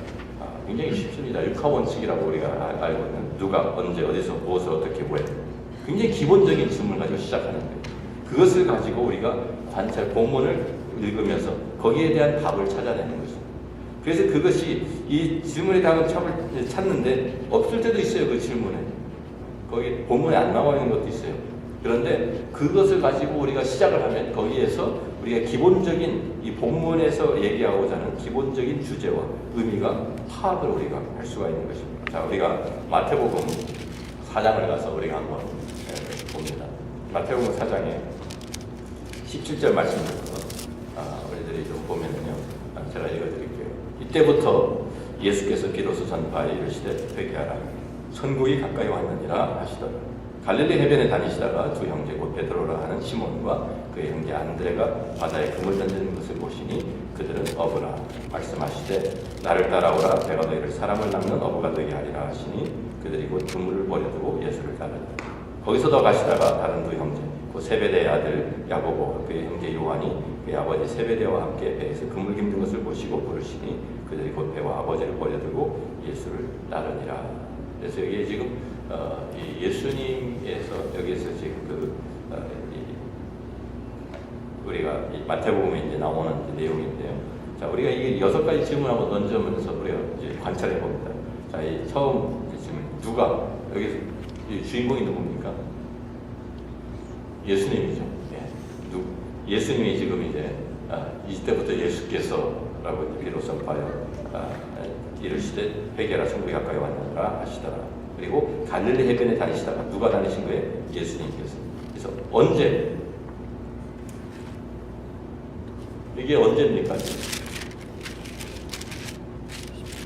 굉장히 쉽습니다. 육하 원칙이라고 우리가 알고 있는, 누가 언제 어디서 무엇을 어떻게 왜, 굉장히 기본적인 질문을 가지고 시작하는 거예요. 그것을 가지고 우리가 관찰 본문을 읽으면서 거기에 대한 답을 찾아내는 것입니다. 그래서 그것이 이 질문에 답을 찾는데 없을 때도 있어요. 그 질문에 거기 본문에 안 나와 있는 것도 있어요. 그런데 그것을 가지고 우리가 시작을 하면 거기에서 우리가 기본적인 이 본문에서 얘기하고자 하는 기본적인 주제와 의미가 파악을 우리가 할 수가 있는 것입니다. 자, 우리가 마태복음 4장을 가서 우리가 한번 봅니다. 마태복음 4장에 17절 말씀부터 우리들이 좀 보면은요, 제가 읽어드릴게요. 이때부터 예수께서 비로소 전파에 이르시되 회개하라, 천국이 가까이 왔느니라 하시더라. 갈릴리 해변에 다니시다가 두 형제 곧 베드로라 하는 시몬과 그의 형제 안드레가 바다에 그물 던지는 것을 보시니 그들은 어부라. 말씀하시되 나를 따라오라, 내가 너희를 사람을 낚는 어부가 되게 하리라 하시니 그들이 곧 그물을 버려두고 예수를 따르더라. 거기서 더 가시다가 다른 두 형제 곧 세베대의 아들 야고보 그의 형제 요한이 그의 아버지 세베대와 함께 배에서 그물 깁는 것을 보시고 부르시니 그들이 곧 배와 아버지를 버려두고 예수를 따르니라. 그래서 여기에 지금 이 예수님에서 여기에서 지금 우리가 이 마태복음에 이제 나오는 이제 내용인데요. 자, 우리가 이 6가지 질문 한번 던져면서 우리가 이제 관찰해 봅니다. 자, 이 처음 질문, 누가 여기서 이 주인공이 누굽니까? 예수님이죠. 예. 예수님이 지금 이제 이때부터 예수께서라고 비로소 봐요. 이르시되 회개하라 천국이 가까이 왔느니라 하시더라. 그리고 갈릴리 해변에 다니시다가 누가 다니신 거예요? 예수님께서. 그래서 언제? 이게 언제입니까?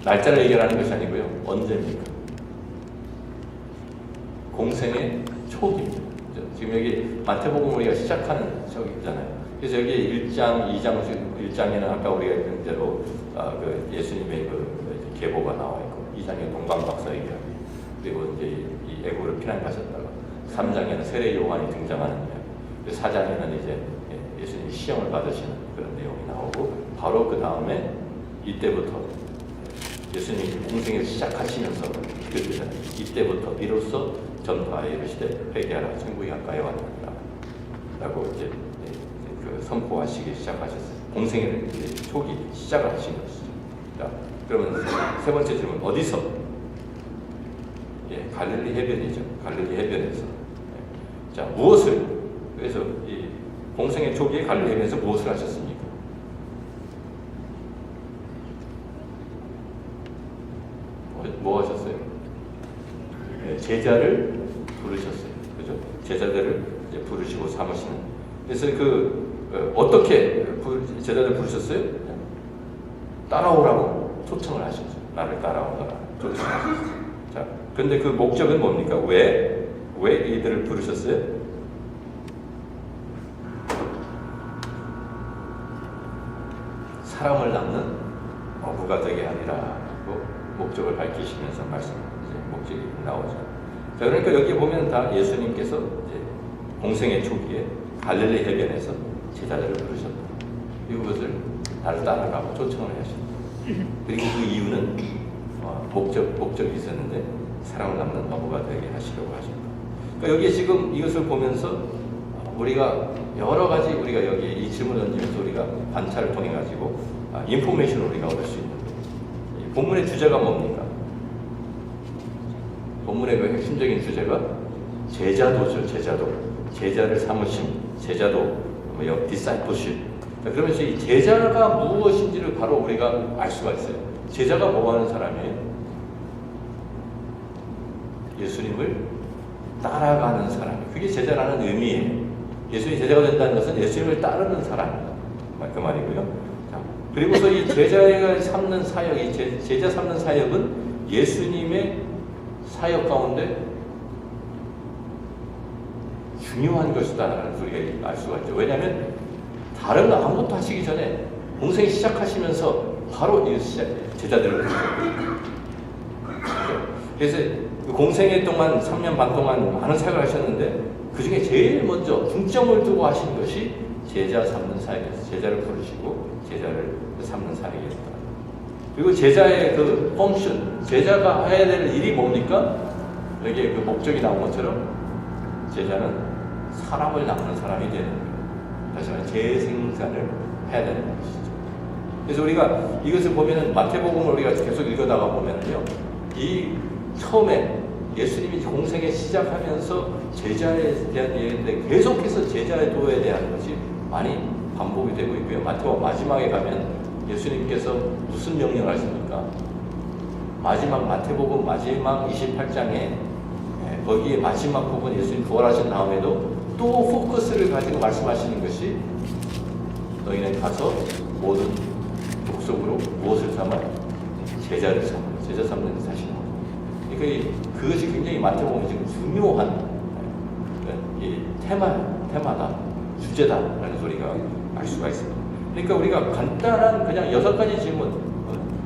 날짜를 얘기하는 것이 아니고요. 언제입니까? 공생의 초기입니다. 지금 여기 마태복음 우리가 시작하는 저기잖아요. 그래서 여기 1장, 1장에는 아까 우리가 했던 대로 그 예수님의 그 계보가 나와 있고, 2장에 동방박사 얘기하고, 그리고 이제 이 애국으로 피난 가셨다가 3장에는 세례 요한이 등장하는 이야기, 4장에는 이제 예수님이 시험을 받으시는 그런 내용이 나오고, 바로 그 다음에 이때부터 예수님이 공생을 시작하시면서 이때부터 비로소 전파에 이르시되 회개하라 천국이 가까이 왔느니라 라고 이제 그 선포하시기 시작하셨어요. 공생의 초기 시작을 하신 것이죠. 자, 그러면 세 번째 질문, 어디서? 예, 갈릴리 해변이죠. 갈릴리 해변에서. 예. 자, 무엇을? 그래서 이 공생의 초기에 갈릴리 해변에서 무엇을 하셨습니까? 뭐 하셨어요? 예, 제자를 부르셨어요. 그죠? 제자들을 이제 부르시고 삼으시는. 그래서 어떻게 제자들 부르셨어요? 따라오라고 초청을 하셨죠. 나를 따라오너라. 초청하셨어요. 자, 근데 그 목적은 뭡니까? 왜 이들을 부르셨어요? 사람을 낳는 어부가 되게 하리라고 목적을 밝히시면서 목적이 나오죠. 자, 그러니까 여기 보면 다 예수님께서 이제 공생의 초기에 갈릴리 해변에서 제자들을 부르셨다. 이것을 나를 따라가고 초청을 하셨다. 그리고 그 이유는 목적이 있었는데 사랑을 낳는 어부가 되게 하시려고 하셨다. 그러니까 여기에 지금 이것을 보면서 우리가 여러 가지 우리가 여기 이 질문을 던지면서 우리가 관찰을 통해 가지고 인포메이션을 우리가 얻을 수 있는 본문의 주제가 뭡니까? 본문의 그 핵심적인 주제가 제자도죠. 제자를 삼으심, 제자도, 디사이플십. 그러면서 이 제자가 무엇인지를 바로 우리가 알 수가 있어요. 제자가 뭐 하는 사람이에요? 예수님을 따라가는 사람. 그게 제자라는 의미예요. 예수님이 제자가 된다는 것은 예수님을 따르는 사람. 그 말이고요. 그리고서 이 제자가 삼는 사역, 이 제자 삼는 사역은 예수님의 사역 가운데 중요한 것이다라는 우리가 알 수가 있죠. 왜냐하면 다른 아무것도 하시기 전에 공생 시작하시면서 바로 제자들을 부르셨어요. 그래서 공생애 동안 3년 반 동안 많은 사역을 하셨는데 그 중에 제일 먼저 중점을 두고 하신 것이 제자 삼는 사역이었어요. 제자를 부르시고 제자를 삼는 사역이었다. 그리고 제자의 그 펑션, 제자가 해야 될 일이 뭡니까? 여기에 그 목적이 나온 것처럼 제자는 사람을 낳는 사람이 되는 거예요. 다시 말해 재생산을 해야 되는 것이죠. 그래서 우리가 이것을 보면은 마태복음을 우리가 계속 읽어다가 보면은요, 이 처음에 예수님이 공생에 시작하면서 제자에 대한 얘기인데 계속해서 제자의 도에 대한 것이 많이 반복이 되고 있고요. 마태복음 마지막에 가면 예수님께서 무슨 명령을 하십니까? 마태복음 마지막 28장에 거기에 마지막 부분 예수님 부활하신 다음에도 또 포커스를 가지고 말씀하시는 것이 너희는 가서 모든 족속으로 무엇을 삼아? 제자를 삼아. 제자 삼는 사실입니다. 그러니까 그것이 굉장히 마태복음이 지금 중요한 이 테마다, 주제다라는 소리가 알 수가 있습니다. 그러니까 우리가 간단한 그냥 6가지 질문,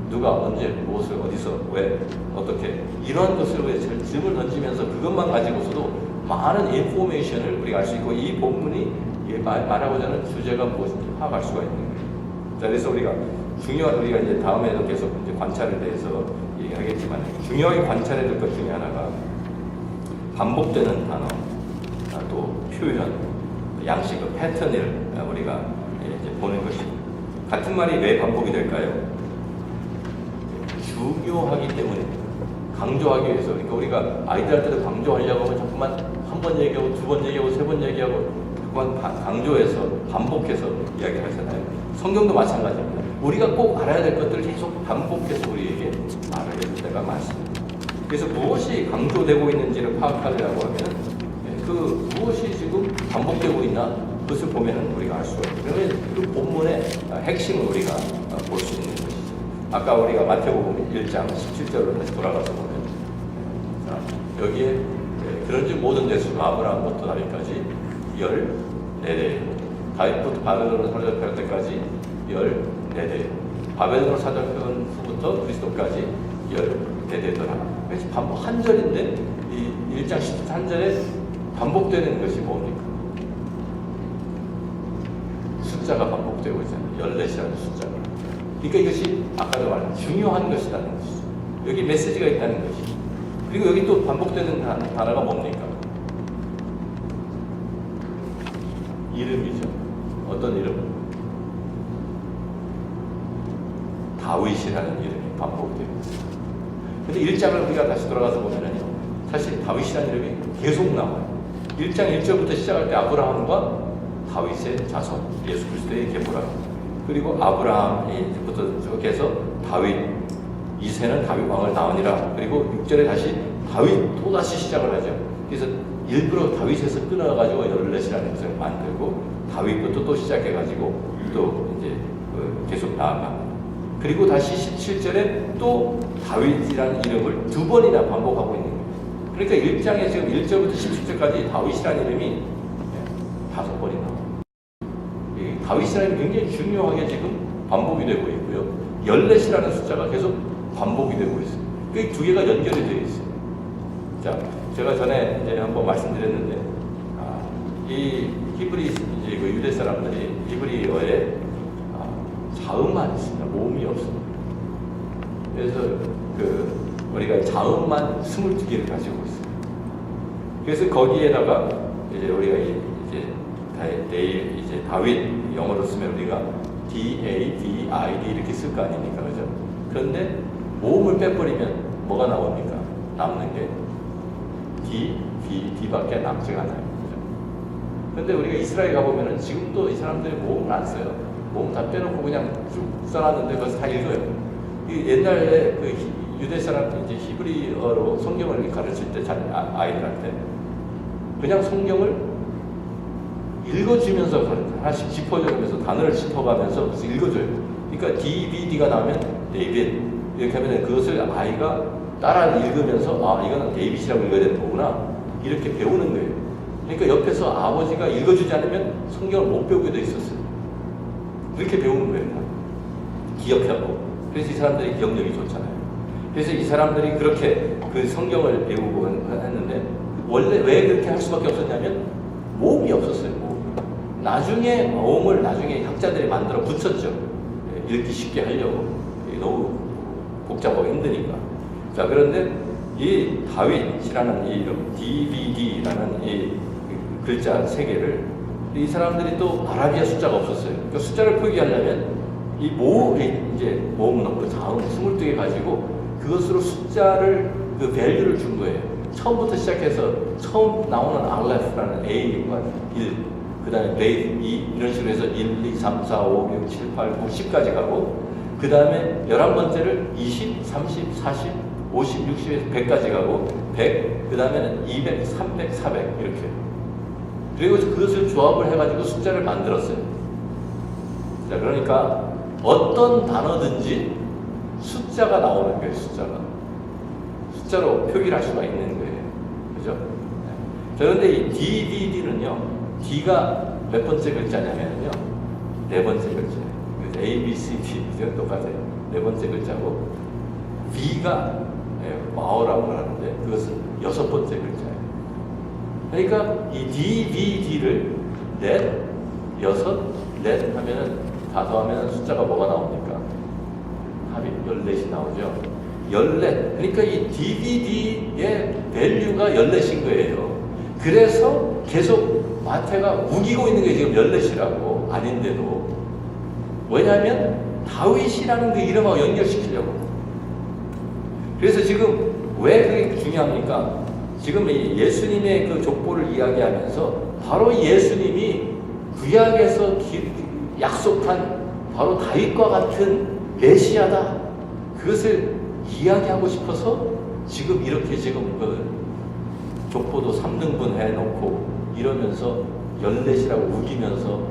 누가, 언제, 무엇을, 어디서, 왜, 어떻게 이런 것을 왜 질문을 던지면서 그것만 가지고서도 많은 인포메이션을 우리가 알 수 있고 이 본문이 말하고자 하는 주제가 무엇인지 파악할 수가 있는 거예요. 자, 그래서 우리가 이제 다음에도 계속 이제 관찰에 대해서 얘기하겠지만 중요하게 관찰해야 될 것 중에 하나가 반복되는 단어, 또 표현, 양식, 그 패턴을 우리가 이제 보는 것입니다. 같은 말이 왜 반복이 될까요? 중요하기 때문입니다. 강조하기 위해서. 그러니까 우리가 아이들한테도 강조하려고 하면 자꾸만 한 번 얘기하고 두 번 얘기하고 세 번 얘기하고 자꾸만 강조해서 반복해서 이야기하잖아요. 성경도 마찬가지입니다. 우리가 꼭 알아야 될 것들을 계속 반복해서 우리에게 말을 해줄 때가 많습니다. 그래서 무엇이 강조되고 있는지를 파악하려고 하면 그 무엇이 지금 반복되고 있나 그것을 보면 우리가 알 수가 있어요. 그러면 그 본문의 핵심을 우리가 볼 수 있는 것이죠. 아까 우리가 마태복음 1장 17절로 다시 돌아가서 보면 여기에 그런즉 모든 대수 아브라함부터 다윗까지 14대, 다윗부터 바벨론으로 사로잡힐 때까지 14대, 바벨론으로 사로잡힌 후부터 그리스도까지 14대더라. 그래서 반복 한 절인데 이 1장 13절에 반복되는 것이 뭡니까? 숫자가 반복되고 있잖아요. 14이라는 숫자가. 그러니까 이것이 아까도 말한 중요한 것이라는 것이죠. 여기 메시지가 있다는 것이죠. 그리고 여기 또 반복되는 단어가 뭡니까? 이름이죠. 어떤 이름? 다윗이라는 이름이 반복되고 있어요. 근데 1장을 우리가 다시 돌아가서 보면은요, 사실 다윗이라는 이름이 계속 나와요. 1장 1절부터 시작할 때 아브라함과 다윗의 자손, 예수 그리스도의 계보라. 그리고 아브라함부터 쭉 해서 다윗, 이세는 다윗 왕을 낳으니라. 그리고 6절에 다시 다윗 또다시 시작을 하죠. 그래서 일부러 다윗에서 끊어가지고 14이라는 것을 만들고 다윗부터 또 시작해가지고 또 이제 계속 나아갑니다. 그리고 다시 17절에 또 다윗이라는 이름을 두 번이나 반복하고 있는 거예요. 그러니까 1장에 지금 1절부터 17절까지 다윗이라는 이름이 5번이 나와요. 다윗이라는 이름이 굉장히 중요하게 지금 반복이 되고 있고요. 14이라는 숫자가 계속 반복이 되고 있어요. 그 두 개가 연결이 되어 있어요. 자, 제가 전에 이제 한번 말씀드렸는데, 이 히브리, 이제 그 유대 사람들이 히브리어에 자음만 있습니다. 모음이 없습니다. 그래서 우리가 자음만 22개를 가지고 있어요. 그래서 거기에다가 이제 우리가 이제 다윗 영어로 쓰면 우리가 D-A-D-I-D 이렇게 쓸 거 아닙니까? 그죠? 그런데 모음을 빼버리면 뭐가 나옵니까? 남는 게 D, B, D밖에 남지가 않아요. 그죠? 그런데 우리가 이스라엘 가보면은 지금도 이 사람들이 모음을 안 써요. 모음 다 빼놓고 그냥 쭉 써놨는데 그것을 다 읽어요. 옛날에 그 유대 사람, 이제 히브리어로 성경을 가르칠 때 아이들한테 그냥 성경을 읽어주면서 하나씩 짚어주면서 단어를 짚어가면서 그래서 읽어줘요. 그러니까 DBD가 나오면 데이빗 이렇게 하면 그것을 아이가 따라 읽으면서 이거는 데이빗이라고 읽어야 되는 거구나 이렇게 배우는 거예요. 그러니까 옆에서 아버지가 읽어주지 않으면 성경을 못 배우게 돼 있었어요. 그렇게 배우는 거예요. 기억하고. 그래서 이 사람들이 기억력이 좋잖아요. 그래서 이 사람들이 그렇게 그 성경을 배우고 했는데 원래 왜 그렇게 할 수밖에 없었냐면 모음이 없었어요. 나중에 모음을 학자들이 만들어 붙였죠. 읽기 쉽게 하려고. 너무 복잡하고 힘드니까. 자, 그런데 이 다윗이라는 이 이름, DBD라는 이 글자 세 개를 이 사람들이 또 아라비아 숫자가 없었어요. 그러니까 숫자를 표기하려면 이 모음은 없고 자음 22개 가지고 그것으로 숫자를 그 밸류를 준 거예요. 처음부터 시작해서 처음 나오는 알레프라는 A와 1, 그 다음에 베이 2 이런 식으로 해서 1, 2, 3, 4, 5, 6, 7, 8, 9, 10까지 가고 그 다음에 11번째를 20, 30, 40, 50, 60에서 100까지 가고 100, 그 다음에는 200, 300, 400 이렇게 그리고 그것을 조합을 해가지고 숫자를 만들었어요. 자, 그러니까 어떤 단어든지 숫자가 나오는 거예요. 숫자로 표기를 할 수가 있는 거예요. 그죠? 자, 그런데 이 DBD는요, D가 몇 번째 글자냐면요, 네 번째 글자예요. A, B, C, D 이건 똑같아요. 네 번째 글자고 B가 와우라고 하는데 그것은 여섯 번째 글자예요. 그러니까 이 DBD를 넷, 여섯, 넷 하면은 다 더하면 숫자가 뭐가 나옵니까? 합이 14이 나오죠. 14. 그러니까 이 DBD의 밸류가 14인 거예요. 그래서 계속 마태가 우기고 있는 게 지금 열렛이라고 아닌데도, 왜냐하면 다윗이라는 그 이름하고 연결시키려고. 그래서 지금 왜 그게 중요합니까? 지금 이 예수님의 그 족보를 이야기하면서 바로 예수님이 구약에서 약속한 바로 다윗과 같은 메시아다, 그것을 이야기하고 싶어서 지금 이렇게 지금 그 족보도 3등분 해놓고 이러면서 열렛이라고 우기면서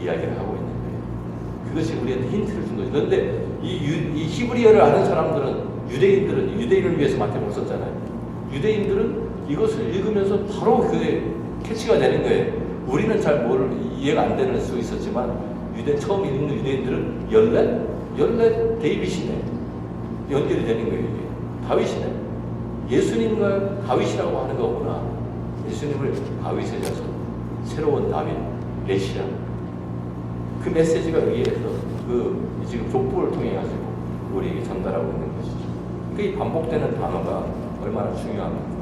이야기를 하고 있는 거예요. 그것이 우리한테 힌트를 준 거죠. 그런데 이 히브리어를 아는 사람들은, 유대인들은, 유대인을 위해서 마태복음 썼잖아요. 유대인들은 이것을 읽으면서 바로 그게 캐치가 되는 거예요. 우리는 잘 이해가 안 되는 수 있었지만 처음 읽는 유대인들은 열렛 데이빗이네, 연결이 되는 거예요. 이게 다윗이네, 예수님과 다윗이라고 하는 거구나. 예수님을 다윗의 자손, 새로운 다윗, 메시아, 그 메시지가 여기에서 그 지금 족보를 통해 가지고 우리에게 전달하고 있는 것이죠. 그 반복되는 단어가 얼마나 중요합니까?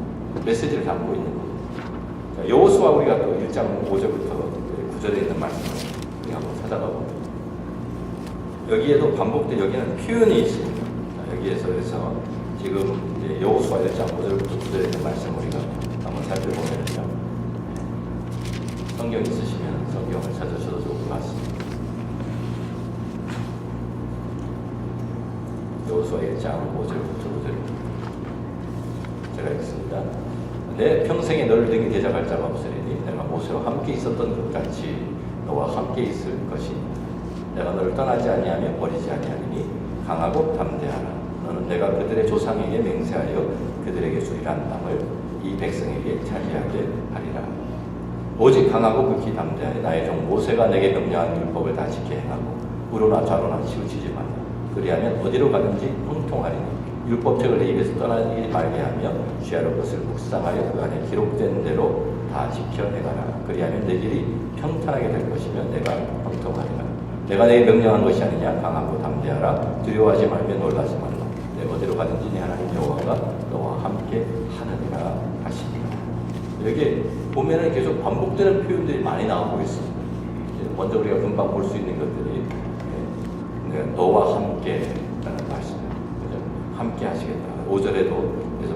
메시지를 담고 있는 거예요. 여호수아, 우리가 또 1장 5절부터 9절에 있는 말씀을 우리 한번 찾아가 봅니다. 여기에도 반복된, 여기는 표현이 있습니다. 여기에서 그래서 지금 여호수아 1장 5절부터 9절에 있는 말씀 우리가 한번 살펴보면요, 성경 있으시면 성경을 찾으셔도 좋을 것 같습니다. 여호수아 1장 5절부터 9절 제가 읽습니다. 내 평생에 너를 등에 대적할 자가 없으리니 내가 모세와 함께 있었던 것 같이 너와 함께 있을 것이니 내가 너를 떠나지 아니하며 버리지 아니하리니 강하고 담대하라. 너는 내가 그들의 조상에게 맹세하여 그들에게 주리란 땅을 이 백성에게 차지하게 하리라. 오직 강하고 극히 담대하니 나의 종 모세가 내게 명령한 율법을 다 지켜 행하고 우로나 좌로나 치우치지 말라. 그리하면 어디로 가든지 형통하리니 율법책을 내 입에서 떠나지 말게 하며 주야로 것을 묵상하여 그 안에 기록된 대로 다 지켜 행하라. 그리하면 내 길이 평탄하게 될 것이며 내가 형통하리라. 내가 내게 명령한 것이 아니냐. 강하고 담대하라. 두려워하지 말며 놀라지 말라. 내가 어디로 가든지 네 하나님 여호와가 너와 함께 하느니라 하시니라. 여기 보면은 계속 반복되는 표현들이 많이 나오고 있습니다. 먼저 우리가 금방 볼 수 있는 것들이 너와 함께라는 말씀입니다. 함께 하시겠다. 5절에도 그래서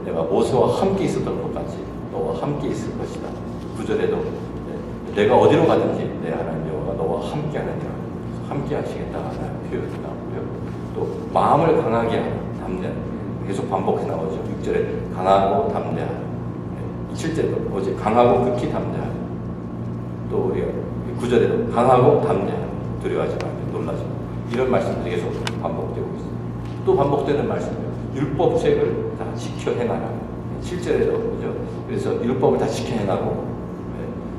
내가 모세와 함께 있었던 것 같이 너와 함께 있을 것이다. 9절에도 내가 어디로 가든지 내 하나님 여호와가 너와 함께 하느니라. 함께 하시겠다는 표현이 나오고요. 또 마음을 강하게 하라. 담대. 계속 반복해 나오죠. 6절에 강하고 담대하라. 7절에도 어제 강하고 극히 담대하라. 또 우리가 9절에도 강하고 담대하라. 두려워하지 말고 놀라지 말고. 이런 말씀들이 계속 반복되고 있습니다. 또 반복되는 말씀이에요. 율법책을 다 지켜 행하라. 7절에도 그죠. 그래서 율법을 다 지켜 행하고,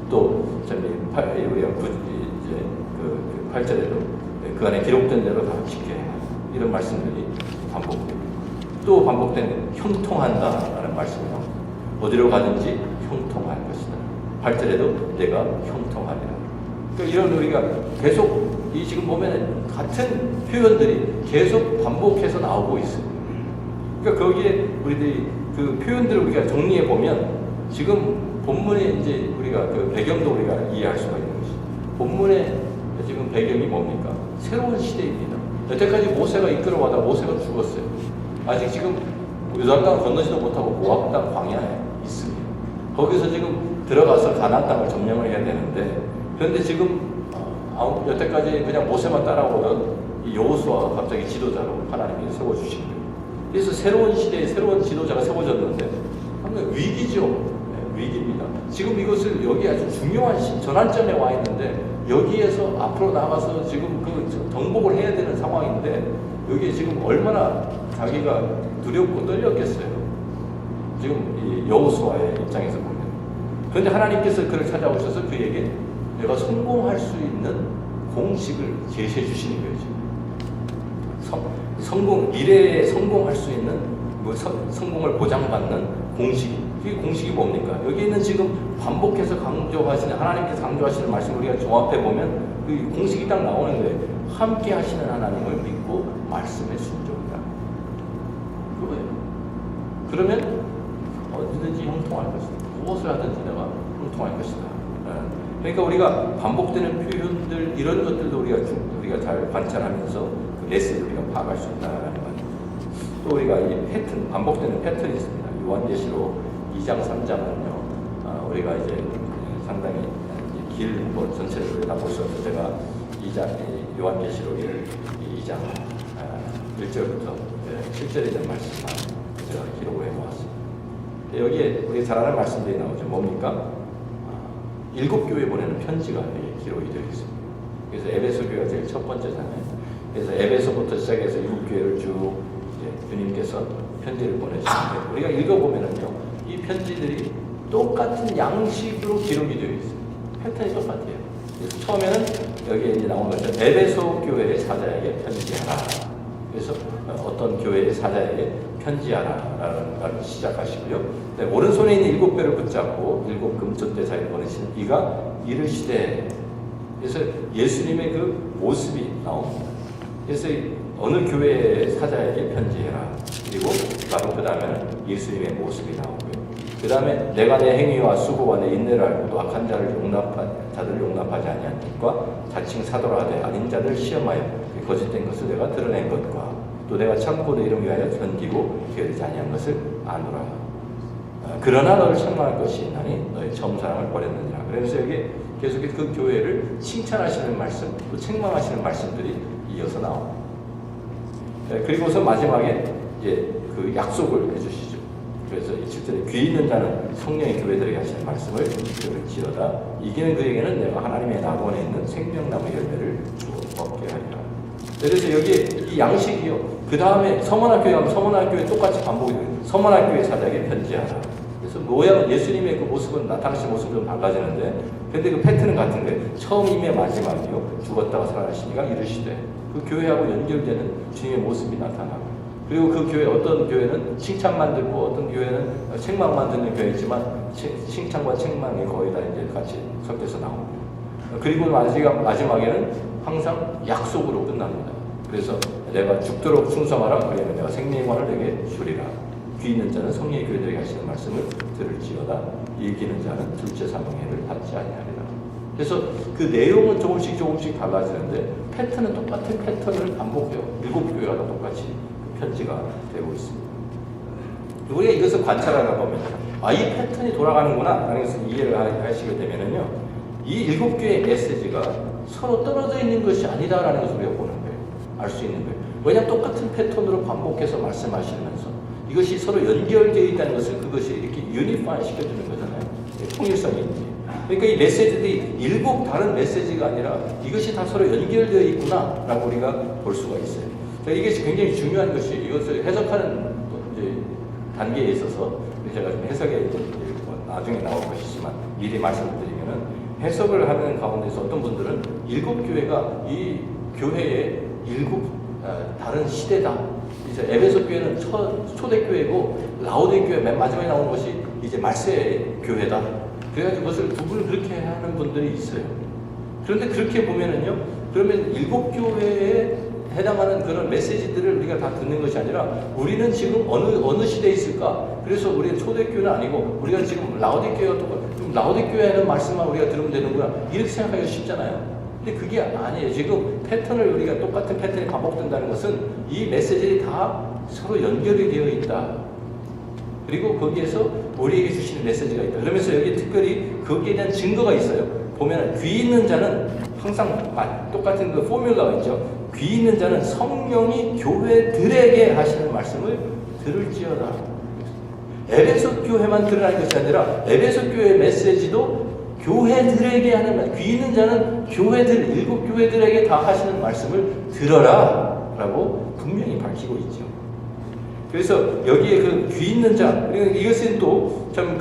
또 우리가 이제 그 8절에도 그 안에 기록된 대로 다 지켜 행하라. 이런 말씀들이 반복되고, 또 반복되는 형통한다라는 말씀이 나옵니다. 어디로 가든지 형통할 것이다. 8절에도 내가 형통하리라. 그러니까 이런 우리가 계속 이 지금 보면은 같은 표현들이 계속 반복해서 나오고 있어요. 그러니까 거기에 우리들이 그 표현들을 우리가 정리해 보면 지금 본문에 이제 우리가 그 배경도 우리가 이해할 수가 있는 것이죠. 본문의 지금 배경이 뭡니까? 새로운 시대입니다. 여태까지 모세가 이끌어와다 모세가 죽었어요. 아직 지금 요단강 건너지도 못하고 모압 땅 광야에 있습니다. 거기서 지금 들어가서 가나안 땅을 점령을 해야 되는데, 그런데 지금 여태까지 그냥 모세만 따라오던 이 여호수아가 갑자기 지도자로 하나님이 세워주신 거예요. 그래서 새로운 시대에 새로운 지도자가 세워졌는데 위기죠. 네, 위기입니다. 지금 이것을 여기 아주 중요한 전환점에 와 있는데, 여기에서 앞으로 나가서 지금 그 정복을 해야 되는 상황인데, 여기에 지금 얼마나 자기가 두렵고 떨렸겠어요. 지금 이 여호수아의 입장에서 보면. 그런데 하나님께서 그를 찾아오셔서 그에게 내가 성공할 수 있는 공식을 제시해 주시는 거예요. 미래에 성공할 수 있는 성공을 보장받는 공식이. 그 공식이 뭡니까? 여기는 지금 반복해서 강조하시는, 하나님께서 강조하시는 말씀을 우리가 종합해 보면 그 공식이 딱 나오는 거예요. 함께 하시는 하나님을 믿고 말씀에 순종이다. 그거예요. 그러면 어디든지 형통할 것이다. 무엇을 하든지 내가 형통할 것이다. 그러니까 우리가 반복되는 표현들 이런 것들도 우리가 잘 관찰하면서 그 메시지를 우리가 파악할 수 있다는 거예요. 또 우리가 이 패턴, 반복되는 패턴이 있습니다. 요한계시록 2장, 3장은요, 우리가 이제 상당히 뭐 전체를 다 볼 수 없어서 제가 요한계시록 2장 1절부터 7절에 대한 말씀만 제가 기록을 해놓았습니다. 여기에 우리가 잘 아는 말씀들이 나오죠. 뭡니까? 7교회 보내는 편지가 기록이 되어 있습니다. 그래서 에베소 교회가 제일 첫 번째잖아요. 그래서 에베소부터 시작해서 7교회를 쭉 주님께서 편지를 보내시는데 우리가 읽어보면은요, 이 편지들이 똑같은 양식으로 기록이 되어 있어요. 패턴이 똑같아요. 그래서 처음에는 여기에 이제 나온 거죠. 에베소 교회의 사자에게 편지하라. 그래서 어떤 교회의 사자에게 편지하라라는 말을 시작하시고요. 네, 오른손에 있는 7배를 붙잡고 7 금촛대 사이에 보내시는 이가 이르시되. 그래서 예수님의 그 모습이 나옵니다. 그래서 어느 교회의 사자에게 편지해라. 그리고 바로 그 다음에는 예수님의 모습이 나오고요. 그 다음에 내가 내 행위와 수고와 내 인내를 알고도 악한 자를 용납하지 아니한 것과 자칭 사도라 하되 아닌 자들 시험하여 거짓된 것을 내가 드러낸 것과 또 내가 참고 내 이름 위하여 견디고 게으르지 아니한 것을 아노라. 그러나 너를 책망할 것이 있나니 너의 처음 사랑을 버렸느니라. 그래서 여기 계속해서 그 교회를 칭찬하시는 말씀, 또 책망하시는 말씀들이 이어서 나옵니다. 그리고서 마지막에 이제 그 약속을 해주시죠. 그래서 이 7절에 귀 있는 자는 성령의 교회들에게 하시는 말씀을 들을지어다. 이기는 그에게는 내가 하나님의 낙원에 있는 생명나무 열매를 얻게 하리라. 그래서 여기에 이 양식이요. 그 다음에 서문학교에 가면 서문학교에 똑같이 반복이 돼요. 서문학교의 사자에게 편지하라. 그래서 모양은 예수님의 그 모습은 나타나신 모습은 달라지는데, 근데 그 패턴은 같은데 처음임의 마지막이요. 죽었다가 살아나시니까 이르시되. 그 교회하고 연결되는 주님의 모습이 나타나고. 그리고 그 교회, 어떤 교회는 칭찬만 듣고 어떤 교회는 책망만 듣는 교회지만 칭찬과 책망이 거의 다 이제 같이 섞여서 나옵니다. 그리고 마지막에는 항상 약속으로 끝납니다. 그래서 내가 죽도록 충성하라. 그러면 내가 생명의 관을 내게 주리라. 귀 있는 자는 성령의 교회들에게 하시는 말씀을 들을지어다. 이기는 자는 둘째 사명회를 받지 아니하리라. 그래서 그 내용은 조금씩 달라지는데 패턴은 똑같은 패턴을 반복해요. 7교회가 다 똑같이 편지가 되고 있습니다. 우리가 이것을 관찰하다 보면 이 패턴이 돌아가는구나 라는 것을 이해를 하시게 되면은요, 이 7교회의 메시지가 서로 떨어져 있는 것이 아니다라는 것을 우리가 보는 거예요. 알 수 있는 거예요. 왜냐하면 똑같은 패턴으로 반복해서 말씀하시면서 이것이 서로 연결되어 있다는 것을 그것이 이렇게 유니파이 시켜주는 거잖아요. 통일성이 있지. 그러니까 이 메시지들이 7 다른 메시지가 아니라 이것이 다 서로 연결되어 있구나 라고 우리가 볼 수가 있어요. 이게 굉장히 중요한 것이 이것을 해석하는 이제 단계에 있어서 제가 좀 해석에 나중에 나올 것이지만 미리 말씀드리면은 해석을 하는 가운데서 어떤 분들은 7교회가 이 교회의 7 다른 시대다. 이제 에베소 교회는 초대교회고 라오디게교회 맨 마지막에 나오는 것이 이제 말세 교회다. 그래가지고 그것을 구분을 그렇게 하는 분들이 있어요. 그런데 그렇게 보면은요, 그러면 7교회에 해당하는 그런 메시지들을 우리가 다 듣는 것이 아니라 우리는 지금 어느 시대에 있을까? 그래서 우리는 초대교회는 아니고 우리가 지금 라오디게교회가 그럼 라오디게교회는 말씀만 우리가 들으면 되는구나 이렇게 생각하기가 쉽잖아요. 근데 그게 아니에요. 지금 패턴을 우리가 똑같은 패턴이 반복된다는 것은 이 메시지들이 다 서로 연결이 되어 있다. 그리고 거기에서 우리에게 주시는 메시지가 있다. 그러면서 여기 특별히 거기에 대한 증거가 있어요. 보면 귀 있는 자는 항상 똑같은 그 포뮬러가 있죠. 귀 있는 자는 성령이 교회들에게 하시는 말씀을 들을지어다. 에베소 교회만 들으라는 것이 아니라 에베소 교회의 메시지도 교회들에게 하는 말, 귀 있는 자는 교회들, 7교회들에게 다 하시는 말씀을 들어라 라고 분명히 밝히고 있죠. 그래서 여기에 그 귀 있는 자, 그리고 이것은 또 참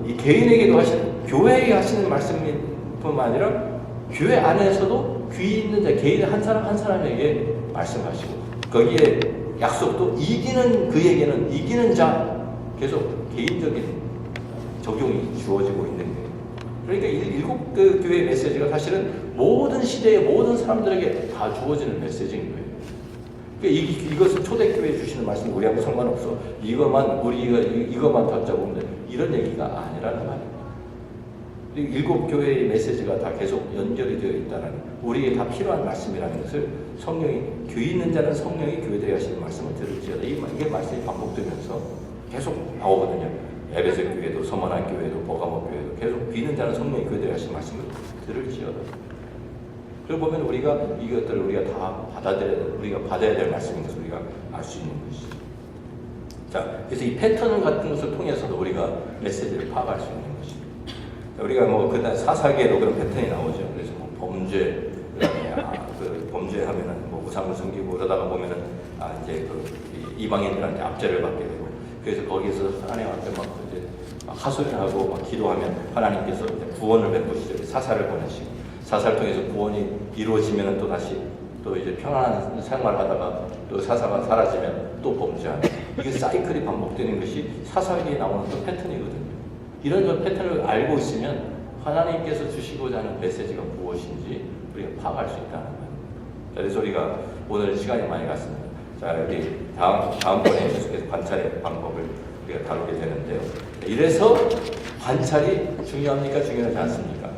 이 개인에게도 하시는, 교회에게 하시는 말씀뿐만 아니라 교회 안에서도 귀 있는 자, 개인 한 사람에게 말씀하시고, 거기에 약속도 이기는 그에게는, 이기는 자, 계속 개인적인 적용이 주어지고 있는 거예요. 그러니까 7 교회의 메시지가 사실은 모든 시대의 모든 사람들에게 다 주어지는 메시지인 거예요. 그러니까 이것은 초대교회에 주시는 말씀 우리하고 상관없어. 우리가 이것만 덧잡으면 돼. 이런 얘기가 아니라는 말입니다. 일곱 교회의 메시지가 다 계속 연결이 되어 있다는 우리에게 다 필요한 말씀이라는 것을 성령이 귀 있는 자는 성령이 교회들에 하시는 말씀을 들을지어다. 이게 말씀이 반복되면서 계속 나오거든요. 에베소 교회도 서머나 교회도 버가모 교회도 계속 귀 있는 자는 성령이 교회들에 하시는 말씀을 들을지어다. 그걸 보면 우리가 이것들을 우리가 다 우리가 받아야 될 말씀인 것을 우리가 알 수 있는 것이죠. 자, 그래서 이 패턴 같은 것을 통해서도 우리가 메시지를 파악할 수 있는 것입니다. 우리가 뭐 그다음 사사기에도 그런 패턴이 나오죠. 그래서 뭐 범죄, 그 범죄하면은 뭐 우상을 섬기고 그러다가 보면은 이제 그 이방인들한테 압제를 받게 되고, 그래서 거기서 하나님한테 막 이제 하소연하고 막 기도하면 하나님께서 이제 구원을 베푸시죠. 사사를 보내시고, 사사를 통해서 구원이 이루어지면은 또 다시 또 이제 편안한 생활을 하다가 또 사사가 사라지면 또 범죄하는, 이게 사이클이 반복되는 것이 사사기에 나오는 또 패턴이거든요. 이런 패턴을 알고 있으면 하나님께서 주시고자 하는 메시지가 무엇인지 우리가 파악할 수 있다는 거예요. 그래서 우리가 오늘 시간이 많이 갔습니다. 자, 여기 다음번에 계속해서 관찰의 방법을 우리가 다루게 되는데요. 이래서 관찰이 중요합니까? 중요하지 않습니까?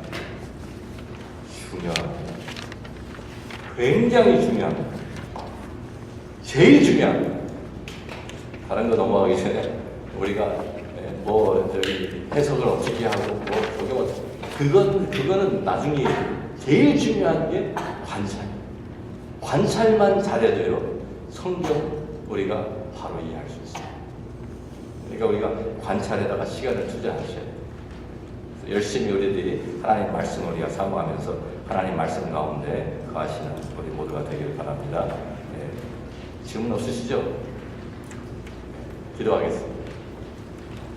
중요합니다. 굉장히 중요합니다. 제일 중요합니다. 다른 거 넘어가기 전에 우리가 뭐 저기 해석을 어떻게 하고 뭐 적용 어떻게, 그거는 나중에 제일 중요한 게 관찰. 관찰만 잘해도요 성경 우리가 바로 이해할 수 있어요. 그러니까 우리가 관찰에다가 시간을 투자하셔야 돼요. 열심히 우리들이 하나님 말씀을 우리가 사모하면서 하나님 말씀 가운데 거하시는 우리 모두가 되기를 바랍니다. 질문 없으시죠? 기도하겠습니다.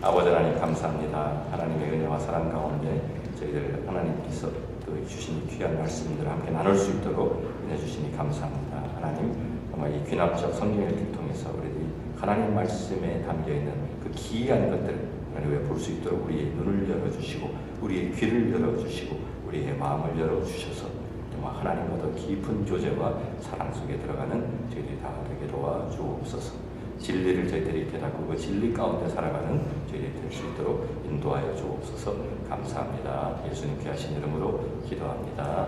아버지 하나님 감사합니다. 하나님의 은혜와 사랑 가운데 저희들 하나님께서 또 주신 귀한 말씀들을 함께 나눌 수 있도록 은혜 주시니 감사합니다. 하나님 정말 이 귀납적 성경 읽기를 통해서 우리들이 하나님 말씀에 담겨있는 그 기이한 것들을 하나님 볼 수 있도록 우리의 눈을 열어주시고 우리의 귀를 열어주시고 우리의 마음을 열어주셔서 정말 하나님과 더 깊은 교제와 사랑 속에 들어가는 저희들이 다 되게 도와주옵소서. 진리를 저희들이 깨닫고 그 진리 가운데 살아가는 저희들이 될 수 있도록 인도하여 주옵소서. 감사합니다. 예수님 귀하신 이름으로 기도합니다.